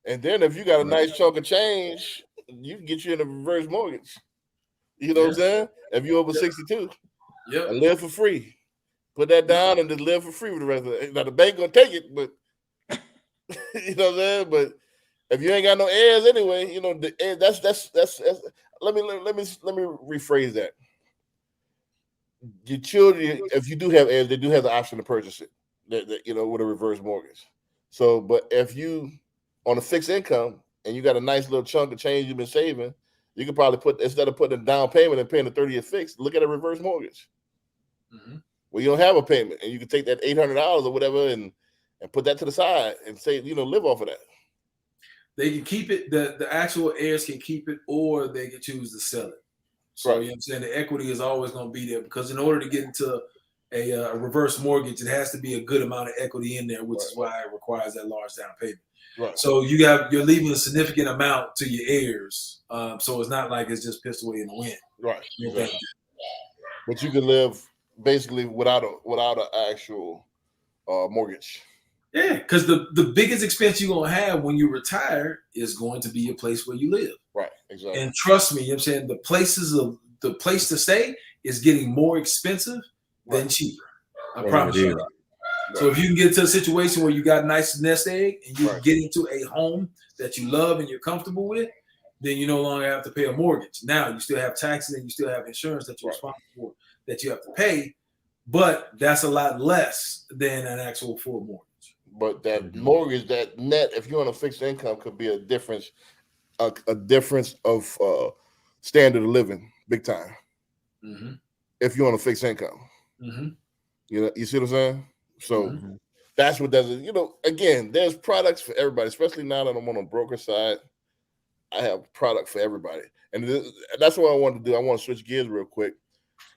And then if you got a nice chunk of change, you can get you in a reverse mortgage. You know what I'm saying? If you're over 62. Yep. And live for free. Put that down and just live for free with the rest of it. Now, the bank going to take it, but You know what I'm saying? But if you ain't got no heirs anyway, you know that's let me rephrase that. Your children, if you do have heirs, they do have the option to purchase it, you know, with a reverse mortgage. So, but if you on a fixed income and you got a nice little chunk of change you've been saving, you could probably put, instead of putting a down payment and paying a 30-year fixed, look at a reverse mortgage. Where you don't have a payment and you can take that $800 or whatever and put that to the side and say, you know, live off of that. They can keep it, the actual heirs can keep it, or they can choose to sell it. So, Right. you know what I'm saying? The equity is always going to be there, because in order to get into a reverse mortgage, it has to be a good amount of equity in there, which is why it requires that large down payment. Right. So you're leaving a significant amount to your heirs. So it's not like it's just pissed away in the wind. Right. Exactly. But you can live basically without an actual mortgage. Yeah, because the biggest expense you're going to have when you retire is going to be your place where you live. Right, exactly. And trust me, you know what I'm saying, the place to stay is getting more expensive than cheaper. I promise you. So if you can get to a situation where you got a nice nest egg and you get into a home that you love and you're comfortable with, then you no longer have to pay a mortgage. Now you still have taxes and you still have insurance that you're responsible for that you have to pay, but that's a lot less than an actual full mortgage. But that mortgage, that net, if you're on a fixed income, could be a difference of standard of living, big time. If you're on a fixed income, you know, you see what I'm saying? So that's what does it. You know, again, there's products for everybody, especially now that I'm on a broker side. I have product for everybody, and that's what I want to do. I want to switch gears real quick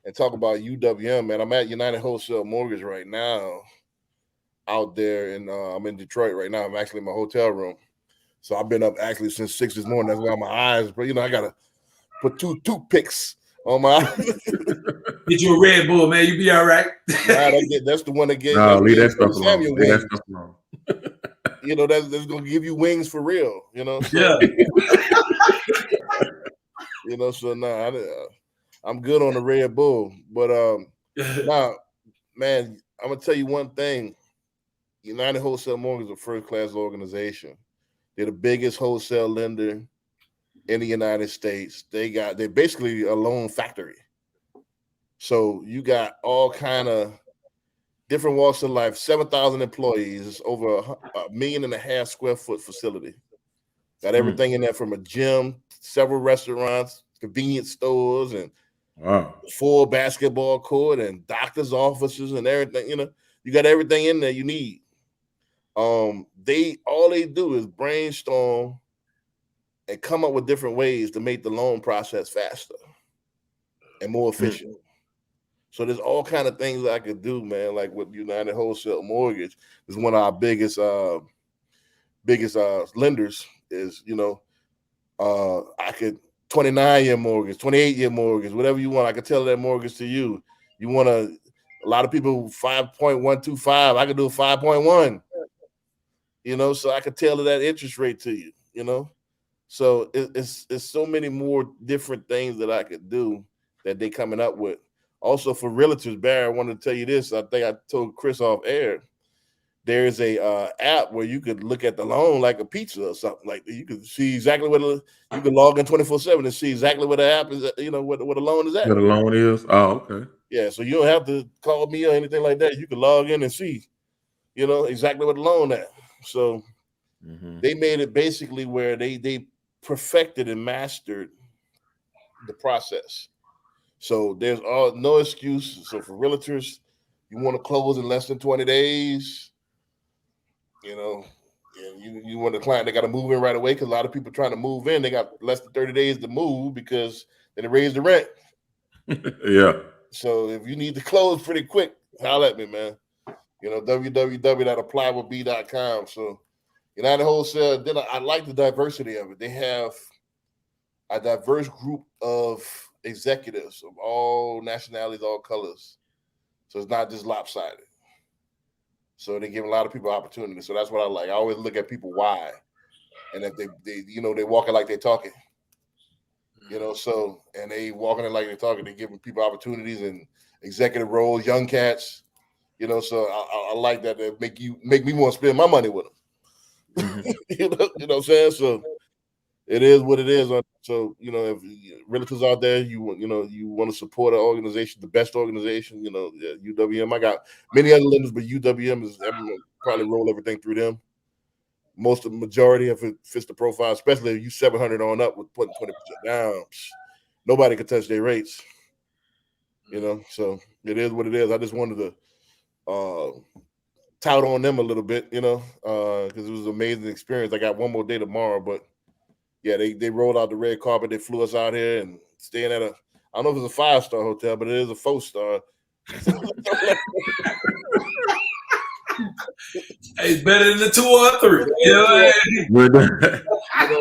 and talk about UWM, man. I'm at United Wholesale Mortgage right now, out there, and I'm in Detroit right now. I'm actually in my hotel room, so I've been up actually since 6 this morning. That's why my eyes, but you know, I gotta put 2 toothpicks on my eyes. Get you a Red Bull, man. You be all right. That's the one that gave. No, leave that stuff alone. Leave that stuff alone. You know, that's gonna give you wings for real. You know. So, yeah. You know, so I'm good on the Red Bull, but now, man, I'm gonna tell you one thing. United Wholesale Mortgage is a first-class organization. They're the biggest wholesale lender in the United States. They're basically a loan factory. So you got all kind of different walks of life. 7,000 employees. It's over 1.5 million square foot facility. Got everything in there, from a gym, several restaurants, convenience stores, and full basketball court, and doctors' offices, and everything. You know, you got everything in there you need. All they do is brainstorm and come up with different ways to make the loan process faster and more efficient. So there's all kind of things that I could do, man. Like with United Wholesale Mortgage, is one of our biggest lenders. Is, you know, I could 29-year mortgage, 28-year mortgage, whatever you want. I could tell that mortgage to you. You want a lot of people 5.125. I could do a 5.1. You know, so I could tailor that interest rate to you. You know, so it's so many more different things that I could do that they coming up with. Also for realtors, Barry, I wanted to tell you this. I think I told Chris off air. There's a app where you could look at the loan like a pizza or something. Like, you could see exactly what you can log in 24/7 and see exactly what the app is. You know, what the loan is at. What the loan is? Oh, okay. Yeah, so you don't have to call me or anything like that. You can log in and see, you know, exactly what the loan at. So they made it basically where they perfected and mastered the process. So there's no excuse. So for realtors, you want to close in less than 20 days, you know, and you want the client, they got to move in right away, because a lot of people trying to move in, they got less than 30 days to move because then they raise the rent. Yeah. So if you need to close pretty quick, holler at me, man. You know, www.applywithb.com. So United Wholesale, then I like the diversity of it. They have a diverse group of executives of all nationalities, all colors. So it's not just lopsided. So they give a lot of people opportunity. So that's what I like. I always look at people why. And if they you know, they walking like they're talking. You know, so, and they walking it like they're talking, they're giving people opportunities and executive roles, young cats. You know, so I like that. They make me want to spend my money with them. Mhm. You know what I'm saying? So it is what it is. So if realtors out there, you want to support an organization, the best organization, UWM. I got many other lenders, but UWM is I'm gonna probably roll everything through them. Most of the majority, if it fits the profile, especially if you 700 on up with putting 20% down, nobody can touch their rates. So it is what it is. I just wanted to tout on them a little bit, because it was an amazing experience. I got one more day tomorrow, but yeah, they rolled out the red carpet. They flew us out here and staying at I don't know if it's a 5-star hotel, but it is a 4-star. It's better than the 2 or 3.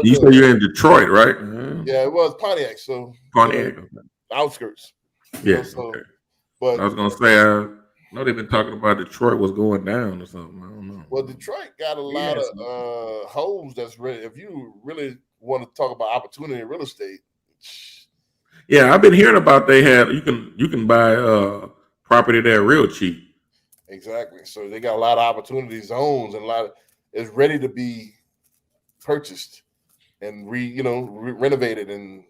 You say you're in Detroit, right? Yeah, it was Pontiac, so Pontiac, outskirts. Yeah. Okay. But I was gonna say, I know they've been talking about Detroit was going down or something. I don't know. Well, Detroit got a lot of homes that's ready. If you really want to talk about opportunity in real estate. Yeah, I've been hearing about you can buy property there real cheap. Exactly. So they got a lot of opportunity zones and it's ready to be purchased and renovated and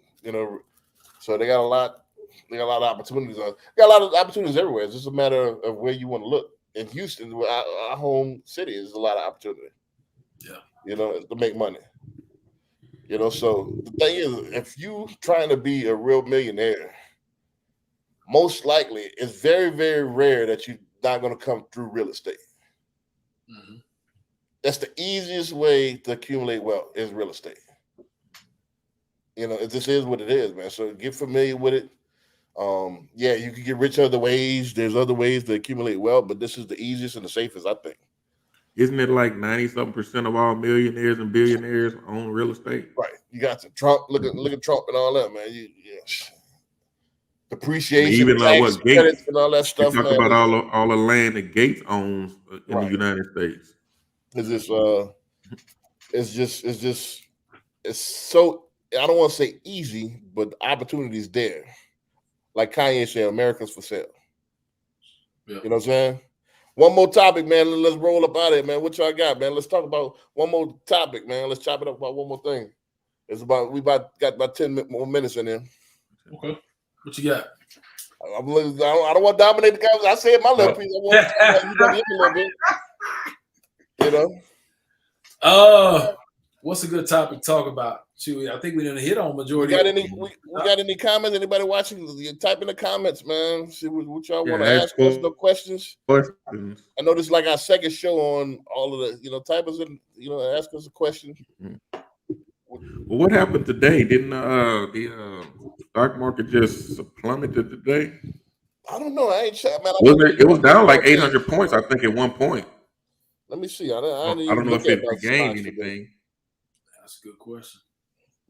so they got a lot of opportunities. Got a lot of opportunities everywhere. It's just a matter of where you want to look. In Houston, our home city, is a lot of opportunity. Yeah. To make money. So the thing is, if you trying to be a real millionaire, most likely it's very, very rare that you're not going to come through real estate. Mm-hmm. That's the easiest way to accumulate wealth is real estate. It just is what it is, man. So get familiar with it. Yeah, you can get rich other ways. There's other ways to accumulate wealth, but this is the easiest and the safest, I think. Isn't it like 90-something% of all millionaires and billionaires own real estate? Right. You got to Trump. Look at Trump and all that, man. Depreciation, even tax what credits, Gates and all that stuff, you talk man. about all the land that Gates owns in the United States. It's so, I don't want to say easy, but the opportunity is there. Like Kanye said, America's for sale. Yeah. You know what I'm saying? One more topic, man. Let's roll up out of it, man. What y'all got, man? Let's talk about one more topic, man. Let's chop it up about one more thing. We got about 10 more minutes in there. Okay. What you got? I don't want to dominate the conversation. I said my little piece. I want to talk about UWM a little bit. What's a good topic to talk about? Chewy, I think we didn't hit on majority. We got any comments? Anybody watching? You type in the comments, man. See what y'all want to ask us. No questions. I know this is like our second show on all of the. Type us in. Ask us a question. Well, what happened today? Didn't the stock market just plummeted today? I don't know. I ain't checked, man. It was down like 800 points, I think, at one point. Let me see. I don't know if it regained anything. That's a good question.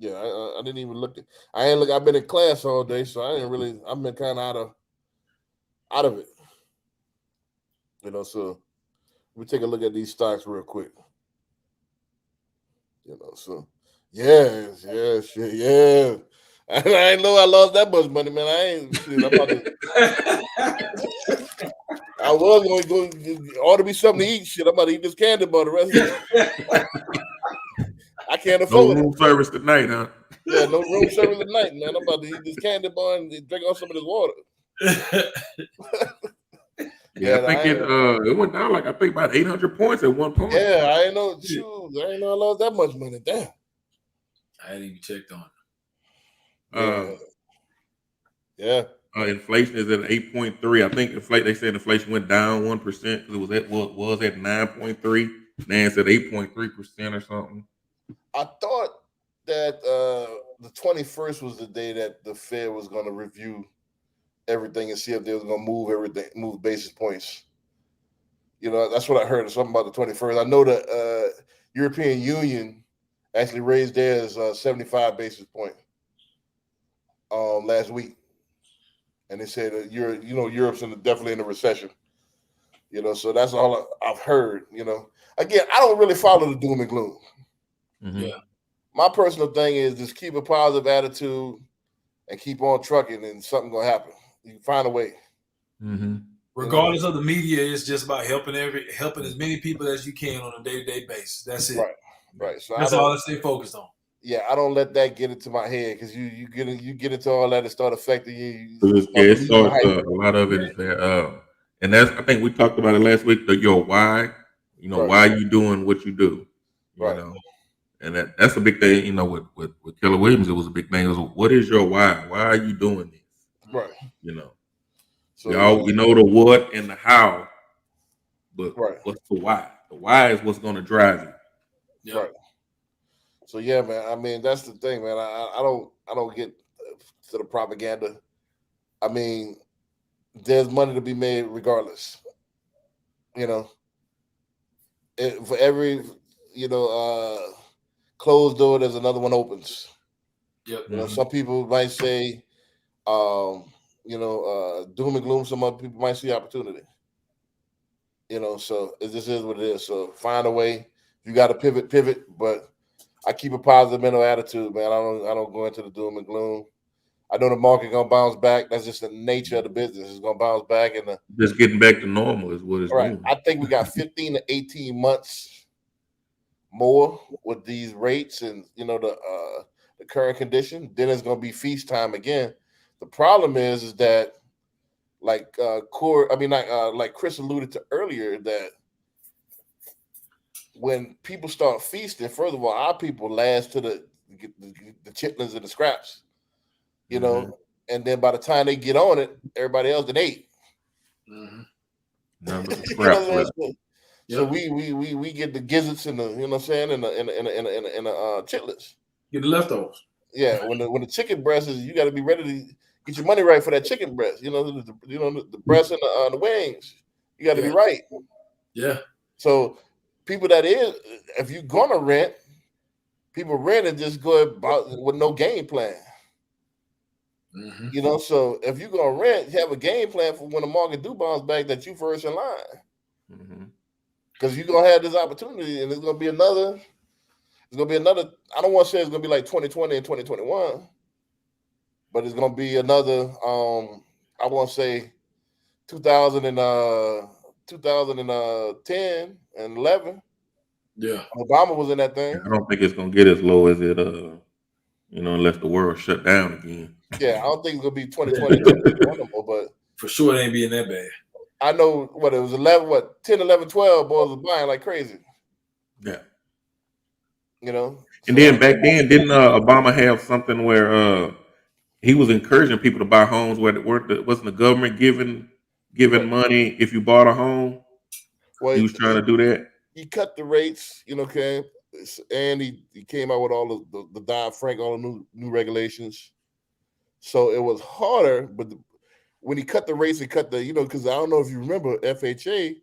Yeah, I didn't even look. I've been in class all day, so I didn't really. I've been kind of out of it. So we take a look at these stocks real quick. So yeah. I ain't know I lost that much money, man. I ain't. Shit, I'm about to, I was going to order me something to eat. Shit, I'm about to eat this candy bar the rest of it. I can't afford no room service tonight, huh? Yeah, no room service tonight, man. I'm about to eat this candy bar and drink on some of this water. Yeah, I think it went down like about 800 points at one point. Yeah, I ain't know. Shoot, I ain't know I lost that much money. Damn. I hadn't even checked on it. Yeah. Inflation is at 8.3. I think they said inflation went down 1% because it was at 9.3. Now it's at 8.3% or something. I thought that the 21st was the day that the Fed was going to review everything and see if they was going to move basis points. That's what I heard. Something about the 21st. I know the European Union actually raised theirs 75 basis points last week, and they said that Europe's definitely in a recession. So that's all I've heard. Again, I don't really follow the doom and gloom. Mm-hmm. Yeah. My personal thing is just keep a positive attitude and keep on trucking, and something gonna happen. You can find a way. Mm-hmm. Regardless of the media, it's just about helping as many people as you can on a day-to-day basis. That's it. Right. So that's all I stay focused on. Yeah, I don't let that get into my head because you get into all that and start affecting you. It starts a lot of it is that, and that's I think we talked about it last week. Your why, why you doing what you do, you know, and that's a big thing. With Keller Williams, it was a big thing. It was what is your why? Why are you doing this? Right. So we know the what and the how, but what's the why? The why is what's going to drive you. Yeah. Right. So yeah, man. I mean, that's the thing, man. I don't get to the propaganda. I mean, there's money to be made regardless. For every closed door, there's another one opens. Yep. Some people might say, doom and gloom. Some other people might see opportunity. So it just is what it is. So find a way. You got to pivot, but I keep a positive mental attitude, man. I don't go into the doom and gloom. I know the market gonna bounce back. That's just the nature of the business. It's gonna bounce back, and just getting back to normal is what it's doing. I think we got 15 to 18 months more with these rates and the current condition. Then it's gonna be feast time again. The problem is that like Chris alluded to earlier, that when people start feasting, first of all, our people last to the chitlins and the scraps, and then by the time they get on it, everybody else done ate. So we get the gizzards and the and the chitlins. Get the leftovers. Yeah, when the chicken breast is, you got to be ready to get your money right for that chicken breast. The breast and the wings. You got to be right. Yeah. So people if you're gonna rent, people rent and just go about with no game plan. So if you're gonna rent, you have a game plan for when the market do bounce back, that you first in line. Because you're gonna have this opportunity, and it's gonna be another. I don't want to say it's gonna be like 2020 and 2021, but it's gonna be another. I want to say 2010 and 11. Yeah, Obama was in that thing. I don't think it's gonna get as low as it, unless the world shut down again. Yeah, I don't think it's gonna be 2020, but for sure it ain't being that bad. I know what it was 10, 11, 12 boys was buying like crazy. Yeah. And then back then, didn't Obama have something where he was encouraging people to buy homes where wasn't the government giving money if you bought a home? Well, he was trying to do that. He cut the rates, okay, and he came out with all the Dodd-Frank, all the new regulations. So it was harder, but when he cut the rates, he cut the, because I don't know if you remember FHA.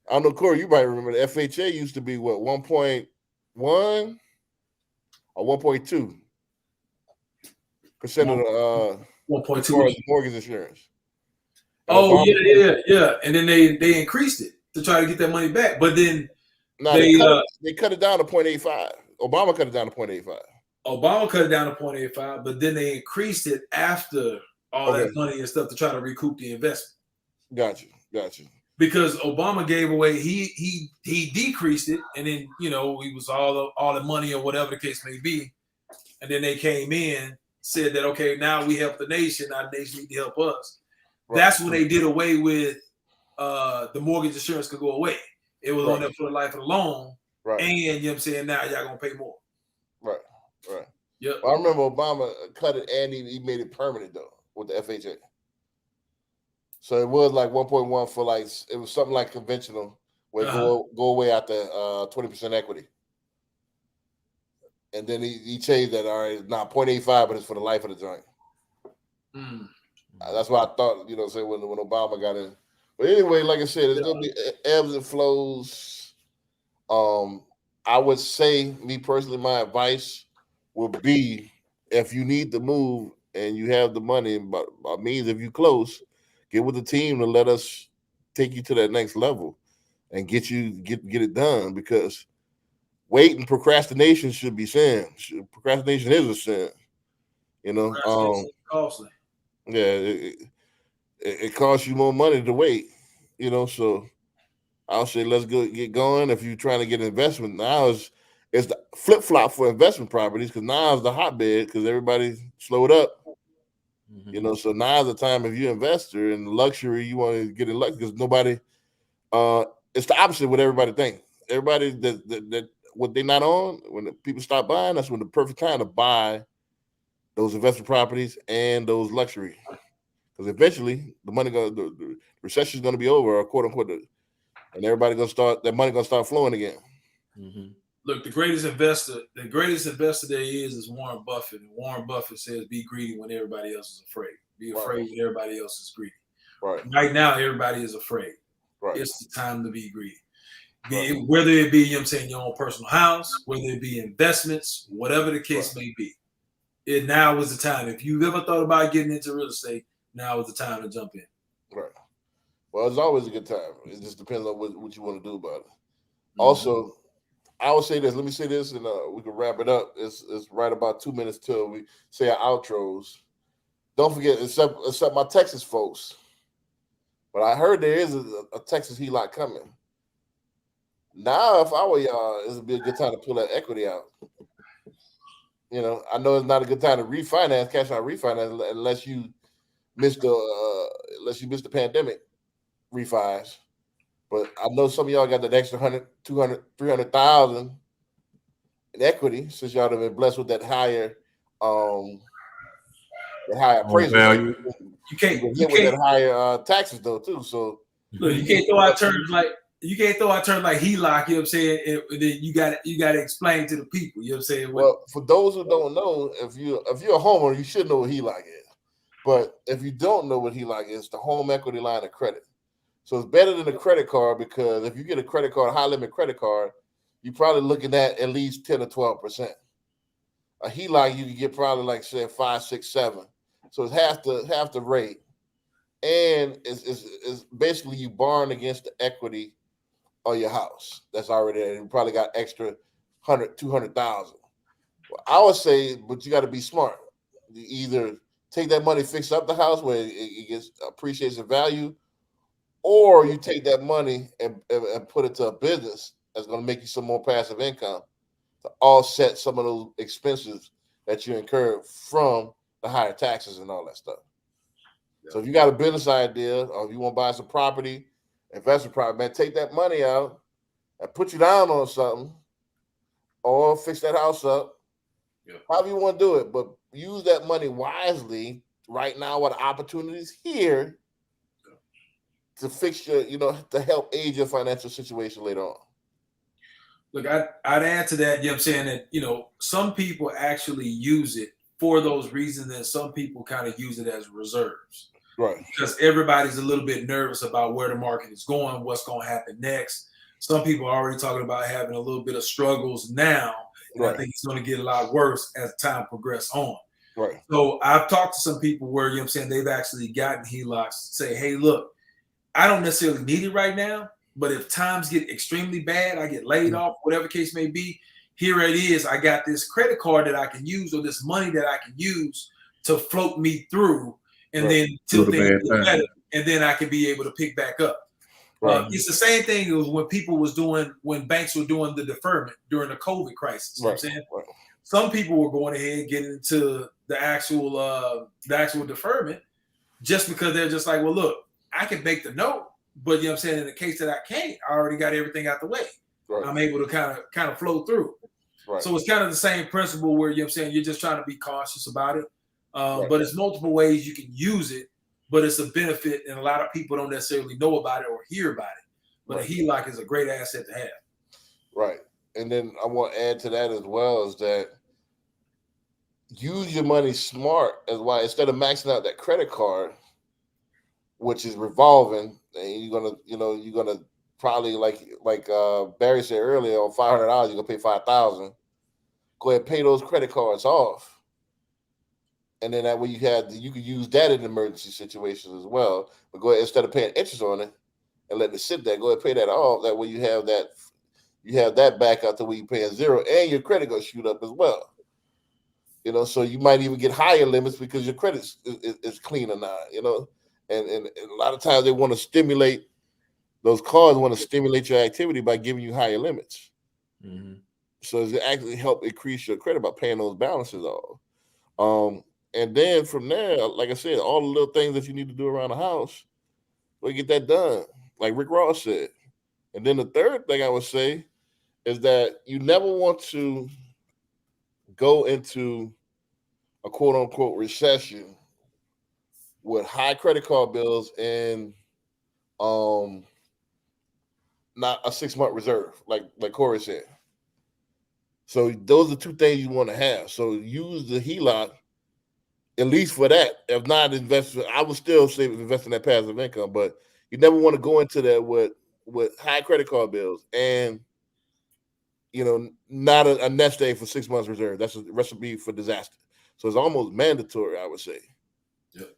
I don't know, Corey, you might remember the FHA used to be what, 1.1 or 1.2% of the 1.2 mortgage insurance. Oh, yeah. And then they increased it to try to get that money back. But then they cut it down to 0.85. Obama cut it down to 0.85. Obama cut it down to 0.85, but then they increased it after all that money and stuff to try to recoup the investment. Gotcha. Because Obama gave away, he decreased it, and then he was all the money or whatever the case may be, and then they came in, said that okay, now we help the nation, our nation need to help us. Right. That's when they did away with the mortgage insurance could go away. It was on there for the life of the loan, right? And now y'all gonna pay more. Right. Yep. Well, I remember Obama cut it and he made it permanent though with the FHA. So it was like 1.1 for it was something like conventional where go away after 20% equity. And then he changed that. All right, not 0.85, but it's for the life of the joint. That's what I thought, when Obama got in. But anyway, like I said, it's gonna be ebbs and flows. I would say, me personally, my advice would be, if you need to move and you have the money, but by means if you close, get with the team to let us take you to that next level and get it done, because wait and procrastination should be sin. Procrastination is a sin. Costly. Yeah, it costs you more money to wait. You know, so I'll say let's go get going. If you're trying to get investment, now it's the flip flop for investment properties because now is the hotbed because everybody slowed up. Mhm. You know, so now's the time if you're an investor in luxury, you want to get in luxury because nobody. It's the opposite of what everybody thinks. Everybody that what they're not on when the people stop buying, that's when the perfect time to buy those investment properties and those luxury because eventually the recession is going to be over, or quote unquote, and everybody gonna start that money gonna start flowing again. Mhm. Look, the greatest investor there is Warren Buffett. And Warren Buffett says, "Be greedy when everybody else is afraid. Be afraid when everybody else is greedy." Right. Right now, everybody is afraid. Right. It's the time to be greedy. Right. Whether it be, you know what I'm saying, your own personal house, whether it be investments, whatever the case may be. Now is the time. If you've ever thought about getting into real estate, now is the time to jump in. Right. Well, it's always a good time. It just depends on what you want to do about it. Also, I would say this. Let me say this, and we can wrap it up. It's right about 2 minutes till we say our outros. Don't forget, except my Texas folks. But I heard there is a Texas HELOC coming. Now, if I were y'all, this would be a good time to pull that equity out. You know, I know it's not a good time to refinance, cash out refinance, unless you missed the pandemic refis. But I know some of y'all got that extra 100, 200, 300,000 in equity since y'all have been blessed with that higher appraisal. Value. You can't with that higher taxes though too. So look, you can't throw out terms like HELOC, you know what I'm saying? Then you got to explain to the people, you know what I'm saying? Well, for those who don't know, if you're a homeowner, you should know what HELOC is. But if you don't know what HELOC is, the home equity line of credit. So it's better than a credit card because if you get a credit card, high limit credit card, you're probably looking at least 10 or 12%. A HELOC you can get probably like say 5, 6, 7. So it's half the rate, and it's basically you borrowing against the equity of your house that's already there. You probably got extra 100, 200,000. Well, I would say, but you got to be smart. You either take that money, fix up the house where it gets appreciates in value, or you take that money and put it to a business that's going to make you some more passive income to offset some of those expenses that you incurred from the higher taxes and all that stuff. Yeah. So if you got a business idea or if you want to buy some property, investment property, man, take that money out and put you down on something or fix that house up. Yeah. However you want to do it, but use that money wisely right now while the opportunities here to fix your, to help aid your financial situation later on. Look, I'd add to that, you know what I'm saying, that, some people actually use it for those reasons and some people kind of use it as reserves. Right. Because everybody's a little bit nervous about where the market is going, what's going to happen next. Some people are already talking about having a little bit of struggles now. And right. I think it's going to get a lot worse as time progresses on. Right. So I've talked to some people where, you know what I'm saying, they've actually gotten HELOCs to say, hey, look, I don't necessarily need it right now, but if times get extremely bad, I get laid off, whatever case may be, here it is. I got this credit card that I can use or this money that I can use to float me through. And right. then till things get better, and then I can be able to pick back up. Right. It's the same thing as when banks were doing the deferment during the COVID crisis. Right. You know what I'm saying? Right. Some people were going ahead and getting into the actual deferment just because they're just like, well, look, I can make the note, but you know what I'm saying, in the case that I can't, I already got everything out the way. Right. I'm able to kind of flow through. Right. So it's kind of the same principle where, you know what I'm saying, you're just trying to be cautious about it. Right. But it's multiple ways you can use it, but it's a benefit, and a lot of people don't necessarily know about it or hear about it. But right. A HELOC is a great asset to have. Right. And then I want to add to that as well is that use your money smart as well. Instead of maxing out that credit card, which is revolving, and you're gonna probably like Barry said earlier, on $500 you're gonna pay $5,000. Go ahead and pay those credit cards off, and then that way you can use that in emergency situations as well. But go ahead, instead of paying interest on it and letting it sit there, go ahead and pay that off. That way you have that back out to where you're paying zero, and your credit gonna shoot up as well. So you might even get higher limits because your credit is cleaner now. And a lot of times they want to stimulate those cards want to stimulate your activity by giving you higher limits. Mm-hmm. So it actually help increase your credit by paying those balances off. And then from there, like I said, all the little things that you need to do around the house, we get that done, like Rick Ross said. And then the third thing I would say is that you never want to go into a quote unquote recession with high credit card bills and not a 6-month reserve, like Corey said. So those are two things you want to have. So use the HELOC at least for that. If not invest, I would still say invest in that passive income, but you never want to go into that with high credit card bills and not a nest egg for 6 months reserve. That's a recipe for disaster. So it's almost mandatory, I would say. Yep.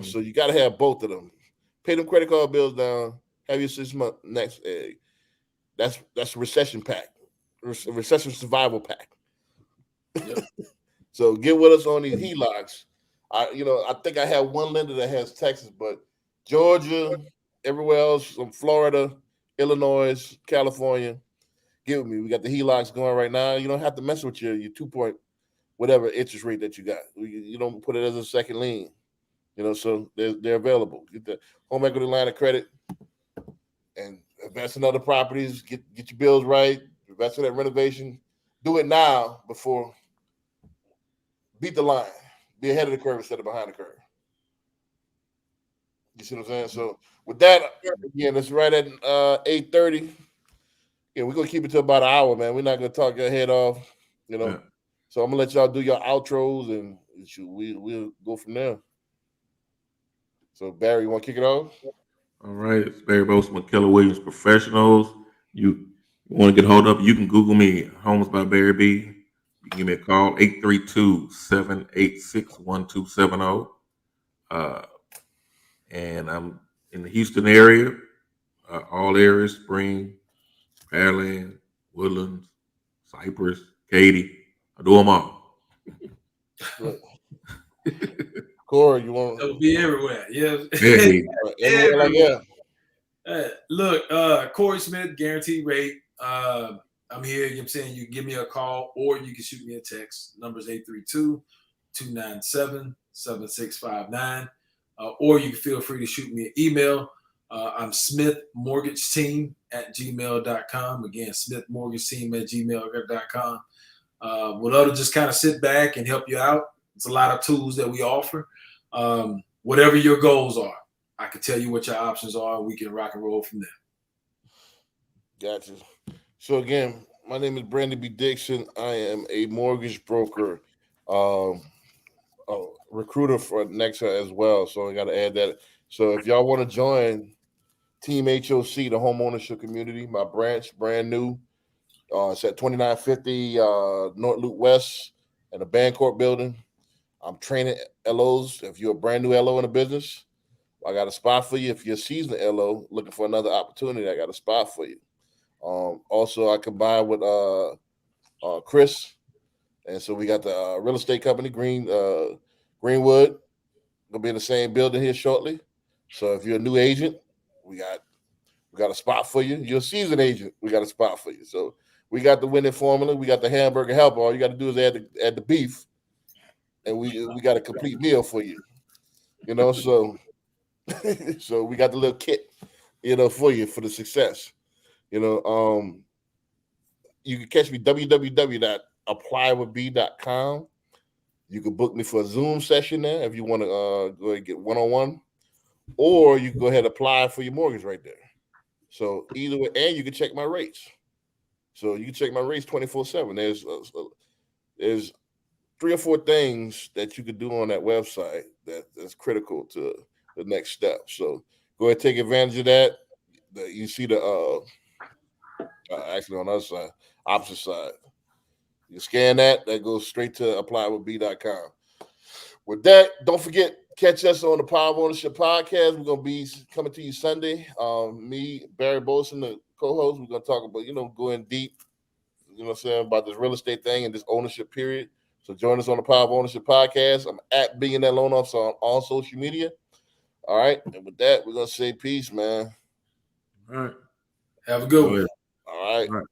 So you got to have both of them. Pay them credit card bills down. Have your 6 month next egg. That's a recession pack, recession survival pack. Yep. So get with us on these HELOCs. I think I have one lender that has Texas, but Georgia, everywhere else, from Florida, Illinois, California, get with me. We got the HELOCs going right now. You don't have to mess with your 2 whatever interest rate that you got. You don't put it as a second lien. So they're available. Get the home equity line of credit and invest in other properties. Get your bills right. Invest in that renovation. Do it now before. Beat the line. Be ahead of the curve instead of behind the curve. You see what I'm saying? So with that, again, it's right at 8:30. Yeah, we're gonna keep it to about an hour, man. We're not gonna talk your head off, Yeah. So I'm gonna let y'all do your outros and we'll go from there. So Barry, you want to kick it off? All right, it's Barry Bosa with Keller Williams Professionals. You want to get hold of? You can Google me, Homes by Barry B. You can give me a call, 832-786-1270. And I'm in the Houston area, all areas, Spring, Pearland, Woodlands, Cypress, Katy. I do them all. Corey, you want It'll be everywhere. Yeah. Hey, everywhere like that? Look, Corey Smith, guaranteed rate. I'm here. You know what I'm saying? You can give me a call or you can shoot me a text. Number's 832-297-7659. Or you can feel free to shoot me an email. I'm smithmortgageteam@gmail.com. Again, smithmortgageteam@gmail.com. Would love to just kind of sit back and help you out. It's a lot of tools that we offer. Whatever your goals are, I can tell you what your options are. We can rock and roll from there. Gotcha. So again, my name is Brandon B. Dixon. I am a mortgage broker, a recruiter for Nexa as well. So I got to add that. So if y'all want to join Team HOC, the home ownership community, my branch, brand new. It's at 2950 North Loop West in the Bancorp building. I'm training LOs. If you're a brand new LO in the business, I got a spot for you. If you're a seasoned LO looking for another opportunity, I got a spot for you. Also, I combine with Chris, and so we got the real estate company Greenwood. Gonna be in the same building here shortly. So if you're a new agent, we got a spot for you. You're a seasoned agent, we got a spot for you. So we got the winning formula. We got the hamburger help. All you got to do is add the beef, and we got a complete meal for you. So so we got the little kit, for you for the success. You can catch me www.applywithb.com. You can book me for a Zoom session there if you want to go ahead and get one-on-one, or you can go ahead and apply for your mortgage right there. So either way, and you can check my rates. So you can check my rates 24/7. There's 3 or 4 things that you could do on that website that's critical to the next step. So go ahead and take advantage of that. You see the actually on the other side, opposite side. You scan that goes straight to applywithb.com. With that, don't forget, catch us on the Power of Ownership podcast. We're going to be coming to you Sunday. Me, Barry Bolson, the co-host, we're going to talk about, going deep, about this real estate thing and this ownership period. So join us on the Power of Ownership podcast. I'm at Billionaire Loan Officer on all social media. All right. And with that, we're going to say peace, man. All right. Have a good one. All right. All right.